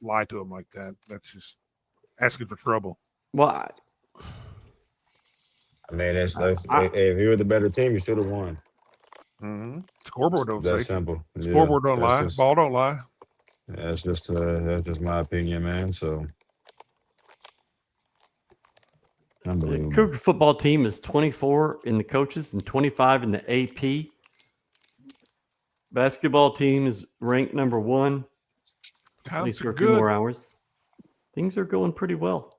lie to them like that. That's just asking for trouble. Well, I mean, if you were the better team, you should have won. Mm-hmm. Scoreboard don't That's say. simple. Scoreboard don't lie. Ball don't lie. That's just my opinion, man. So The unbelievable. Cougar football team is 24 in the coaches and 25 in the AP. Basketball team is ranked number 1, at Times least for are a few good. more hours. Things are going pretty well.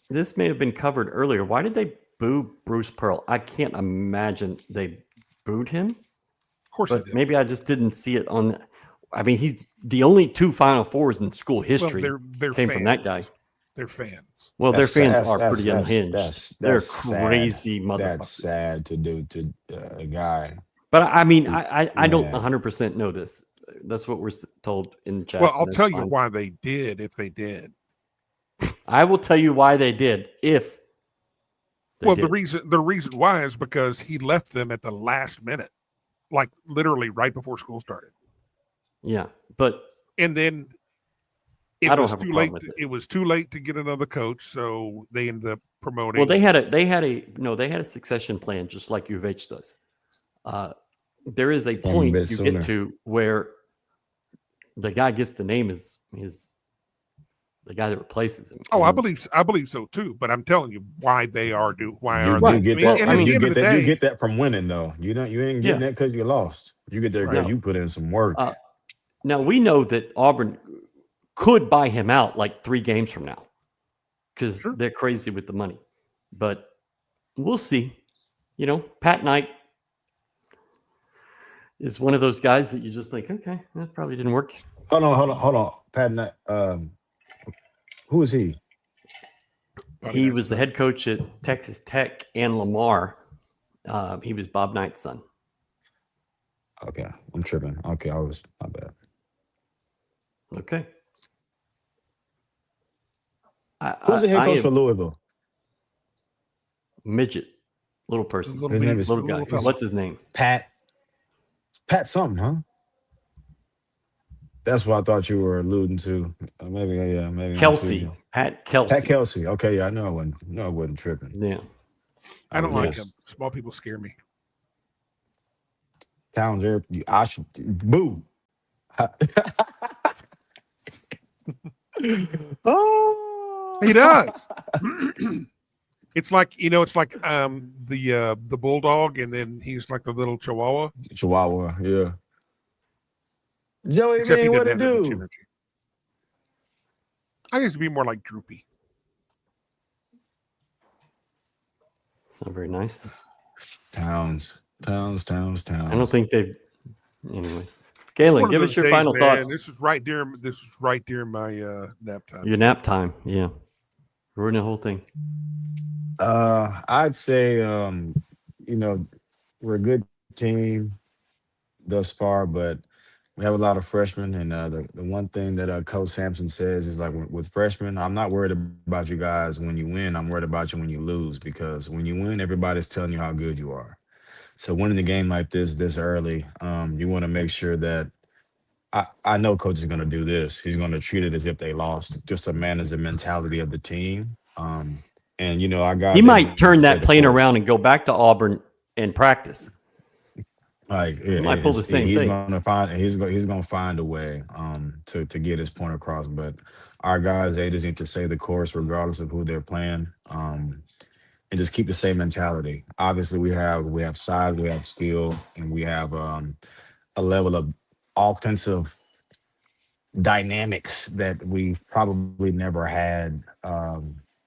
This may have been covered earlier. Why did they boo Bruce Pearl? I can't imagine they booed him. Of course they But did. maybe I just didn't see it on. I mean, he's the only 2 Final Fours in school history they're came fans. from that guy. They're fans. Well, their fans are That's- pretty that's- unhinged. They're crazy motherfuckers. That's sad to do to a guy. But I mean, I don't Yeah. 100% know this. That's what we're told in the chat. Well, I'll That's tell you fine. why they did if they did. I will tell you why they did if they Well, did. the reason why is because he left them at the last minute, like literally right before school started. Yeah, but And then it I don't was have a too problem late. with it. It was too late to get another coach, so they ended up promoting. well, they had a succession plan just like U of H does. There is a Came a point bit you sooner. get to where the guy gets the name is the guy that replaces him. Oh, I And- believe so too. But I'm telling you why they are why You, are you they? get Well, that. I mean, you at the get end of the that. You day- get that from winning, though. You ain't getting that because you lost. You get there because Right. you put in some work. Now we know that Auburn could buy him out like 3 games from now because Sure. they're crazy with the money. But we'll see. You know, Pat Knight is one of those guys that you just think, okay, that probably didn't work. Hold on. Pat, who is he? He was the head coach at Texas Tech and Lamar. He was Bob Knight's son. Okay, I'm tripping. Okay, I was my bad. Okay. Who's the head I coach am for Louisville? midget, little person, Little His name is little guy. little fella. What's his name? Pat something, huh? That's what I thought you were alluding to. Maybe I'm Kelsey. tweaking. Pat Kelsey. Pat Kelsey. Okay, yeah, I know I wasn't tripping. Yeah. I don't like Yes. him. Small people scare me. Towns there. I should boo. Oh, He does. It's like the bulldog, and then he's like the little chihuahua. Chihuahua, yeah. Joey, Except he man, what didn't it have that much do? energy. I used to be more like Droopy. It's not very nice. Towns. I don't think they've. Anyways, Galen, One of give those us your days, final man. thoughts. This was right during my nap time. Your nap time. Yeah. Ruin the whole thing. I'd say we're a good team thus far, but we have a lot of freshmen, and the one thing that Coach Sampson says is like with freshmen, I'm not worried about you guys when you win. I'm worried about you when you lose, because when you win, everybody's telling you how good you are. So winning the game like this early, you want to make sure that I know Coach is going to do this. He's going to treat it as if they lost, just to manage the mentality of the team. And our guys, He they might turn stay that the plane course. around and go back to Auburn and practice. Like He might pull the same he's thing. He's gonna find a way to get his point across. But our guys, they just need to stay the course regardless of who they're playing, and just keep the same mentality. Obviously, we have size, we have skill, and we have a level of offensive dynamics that we've probably never had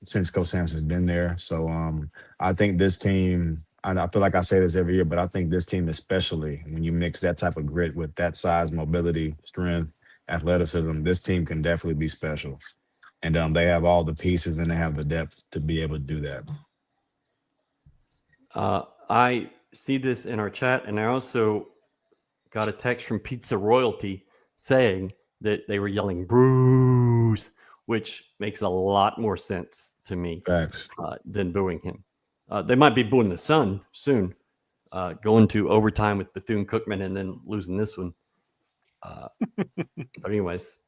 since Coach Sampson's been there. So I think this team, and I feel like I say this every year, but I think this team, especially when you mix that type of grit with that size, mobility, strength, athleticism, this team can definitely be special. And they have all the pieces and they have the depth to be able to do that. I see this in our chat, and I also got a text from Pizza Royalty saying that they were yelling Bruce, which makes a lot more sense to me Facts. than booing him. They might be booing the Sun soon, going to overtime with Bethune-Cookman and then losing this one. But anyways,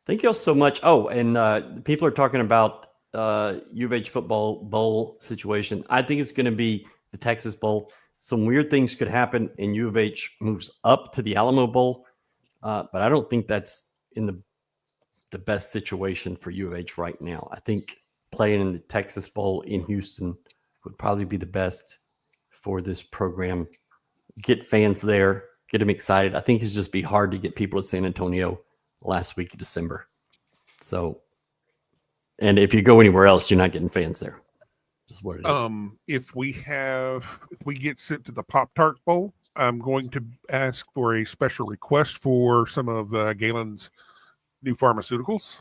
thank you all so much. Oh, and people are talking about U of H football bowl situation. I think it's going to be the Texas Bowl. some weird things could happen and U of H moves up to the Alamo Bowl. But I don't think that's in the best situation for U of H right now. I think playing in the Texas Bowl in Houston would probably be the best for this program. Get fans there, get them excited. I think it's just be hard to get people to San Antonio last week of December. So, and if you go anywhere else, you're not getting fans there. Just what it is. If we get sent to the Pop-Tart Bowl, I'm going to ask for a special request for some of Galen's new pharmaceuticals.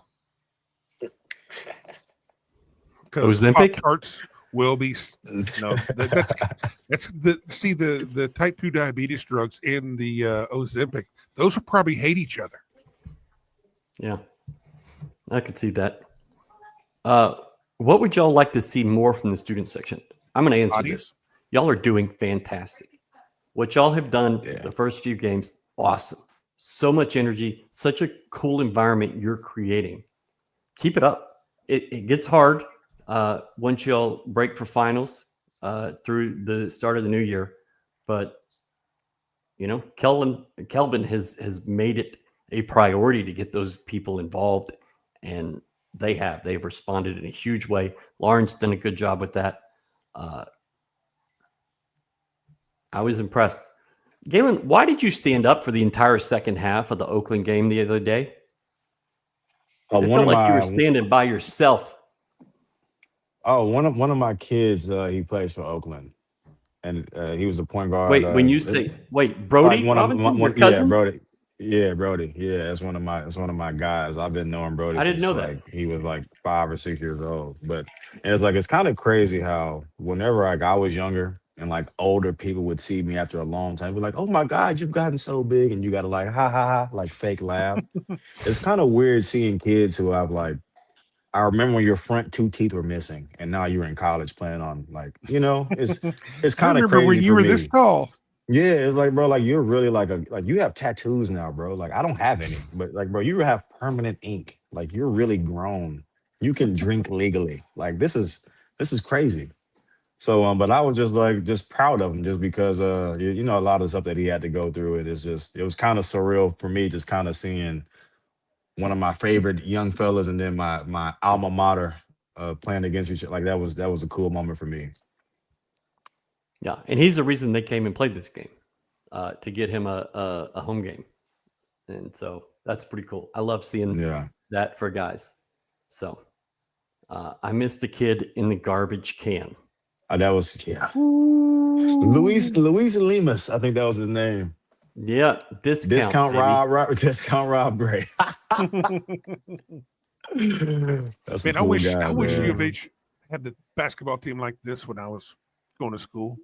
Because Ozempic? Pop-Tarts will be that's the type 2 diabetes drugs in the Ozempic. Those will probably hate each other. Yeah, I could see that. What would y'all like to see more from the student section? I'm going to answer this. Y'all are doing fantastic. What y'all have done the first few games, awesome. So much energy, such a cool environment you're creating. Keep it up. It gets hard once y'all break for finals through the start of the new year. But, Kelvin has made it a priority to get those people involved, and they've responded in a huge way. Lauren's done a good job with that. I was impressed. Galen, why did you stand up for the entire second half of the Oakland game the other day? It felt like you were standing by yourself. Oh, one of my kids, he plays for Oakland, and he was a point guard. Wait, when you say Brody Robinson, your cousin? Yeah, Brody. Yeah, Brody. Yeah, that's one of my guys. I've been knowing Brody. I didn't know that. He was like 5 or 6 years old. But it's kind of crazy how whenever I was younger and like older people would see me after a long time, be like, "Oh my God, you've gotten so big," and you got to like ha ha ha, like fake laugh. It's kind of weird seeing kids who have like. I remember when your front 2 teeth were missing, and now you're in college playing on it's kind of crazy. When you were this tall. Yeah, it's like, bro, like you're really like you have tattoos now, bro. Like I don't have any, but like, bro, you have permanent ink. Like you're really grown. You can drink legally. Like this is crazy. So, but I was just proud of him, just because a lot of the stuff that he had to go through. It was kind of surreal for me, just kind of seeing one of my favorite young fellas and then my alma mater playing against each other. Like that was a cool moment for me. Yeah, and he's the reason they came and played this game, to get him a home game. And so that's pretty cool. I love seeing that for guys. So I missed the kid in the garbage can. That was Luis Limas. I think that was his name. Yeah, discount Rob Gray. That's man, a cool guy, I wish U of H had the basketball team like this when I was going to school.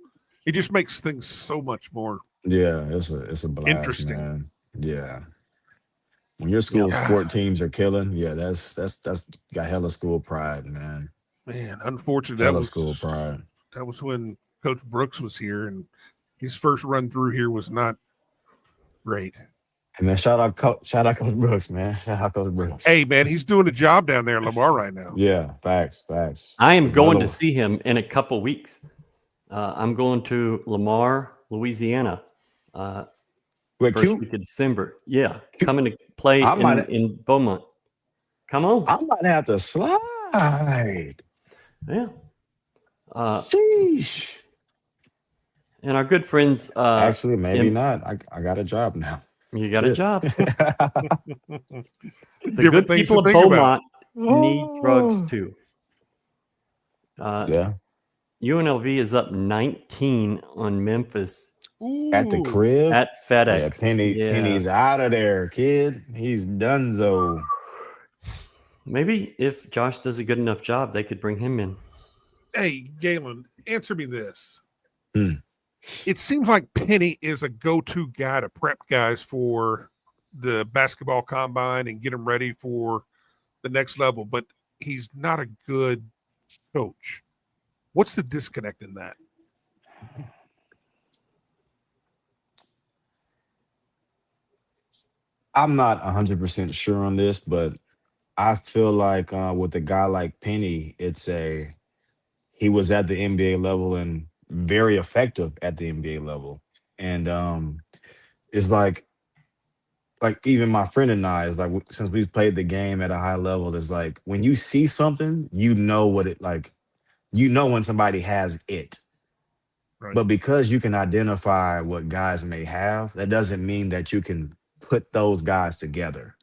It just makes things so much more. Yeah, it's a blast, interesting, man. Yeah, when your school sport teams are killing, that's got hella school pride, man. Man, unfortunately, hella school pride. That was when Coach Brooks was here, and his first run through here was not great. And man, shout out Coach Brooks, man. Shout out Coach Brooks. Hey, man, he's doing a job down there in Lamar right now. Yeah, facts. I am going to see him in a couple weeks. I'm going to Lamar, Louisiana. First week of December. Yeah, coming to play in Beaumont. Come on. I might have to slide. Yeah. Sheesh. And our good friends. Actually, maybe not. I got a job now. You got a job. The good people of Beaumont need drugs too. UNLV is up 19 on Memphis. At the crib? At FedEx. Penny's out of there, kid. He's donezo. Maybe if Josh does a good enough job, they could bring him in. Hey, Galen, answer me this. It seems like Penny is a go-to guy to prep guys for the basketball combine and get them ready for the next level, but he's not a good coach. What's the disconnect in that? I'm not 100% sure on this, but I feel like with a guy like Penny, he was at the NBA level and very effective at the NBA level. And it's like even my friend and I is like, since we've played the game at a high level, it's like when you see something, you know what it like, you know when somebody has it. Right. But because you can identify what guys may have, that doesn't mean that you can put those guys together.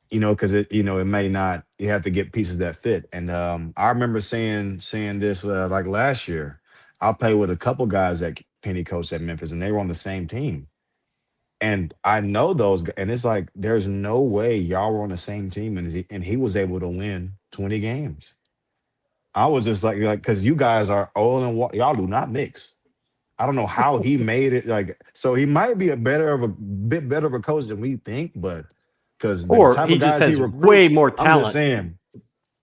Because it may not. You have to get pieces that fit. And I remember saying this like last year. I played with a couple guys that Penny coached at Memphis, and they were on the same team. And I know those, and it's like there's no way y'all were on the same team, and he was able to win 20 games. I was just like because you guys are oil and water, y'all do not mix. I don't know how he made it. Like, so he might be a bit better of a coach than we think, but because the type he of just guys he has recruits, way more I'm just talent saying,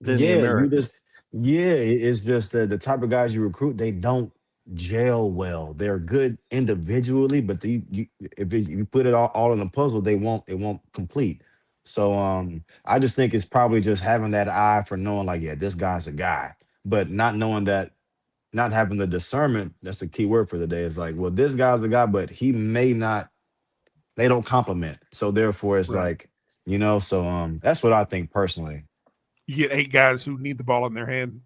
than the Americans. it's just the type of guys you recruit, they don't gel well. They're good individually, but if you put it all in a puzzle, it won't complete. So I just think it's probably just having that eye for knowing like, yeah, this guy's a guy, but not knowing that, not having the discernment. That's the key word for the day. Is like, well, this guy's the guy, but he may not. They don't complement. So therefore, it's Right. like, So that's what I think personally. You get 8 guys who need the ball in their hand.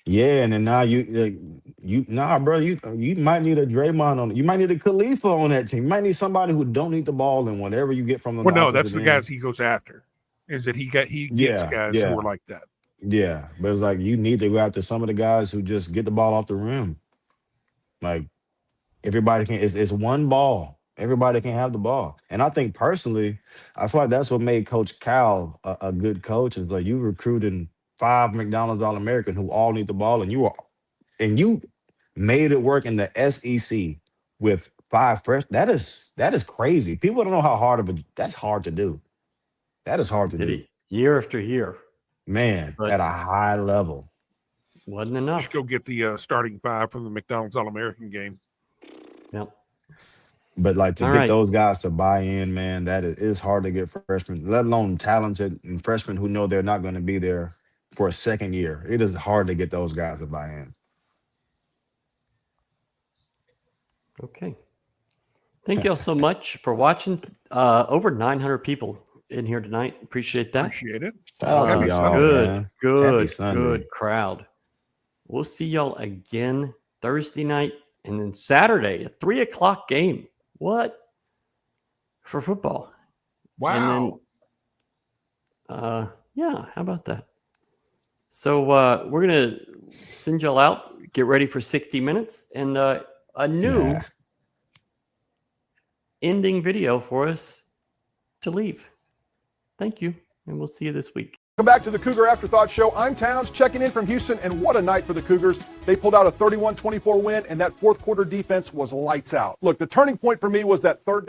Yeah, and then now bro, you might need a Draymond on it. You might need a Khalifa on that team. You might need somebody who don't need the ball, and whatever you get from them. Well, no, that's the guys he goes after. Is that he gets guys who are like that. Yeah, but it's like you need to go after some of the guys who just get the ball off the rim. Like everybody can. It's one ball. Everybody can have the ball. And I think personally, I feel like that's what made Coach Cal a good coach. Is like you recruiting 5 McDonald's All-American who all need the ball, and you made it work in the SEC with 5 fresh. That is crazy. People don't know how that's hard to do. That is hard to do. Year after year. Man, at a high level. Wasn't enough. Just go get the starting 5 from the McDonald's All-American game. Yep. But like to get those guys to buy in, man, that is hard to get freshmen, let alone talented and freshmen who know they're not going to be there for a second year. It is hard to get those guys to buy in. Okay. Thank you all so much for watching. Over 900 people in here tonight. Appreciate that. Appreciate it. Shout out to y'all, Good crowd. We'll see y'all again Thursday night and then Saturday, a 3:00 game. What? For football. Wow. And then, yeah, how about that? So we're going to send y'all out, get ready for 60 minutes, and a new ending video for us to leave. Thank you, and we'll see you this week. Welcome back to the Cougar After Thoughts Show. I'm Towns checking in from Houston, and what a night for the Cougars. They pulled out a 31-24 win, and that fourth quarter defense was lights out. Look, the turning point for me was that third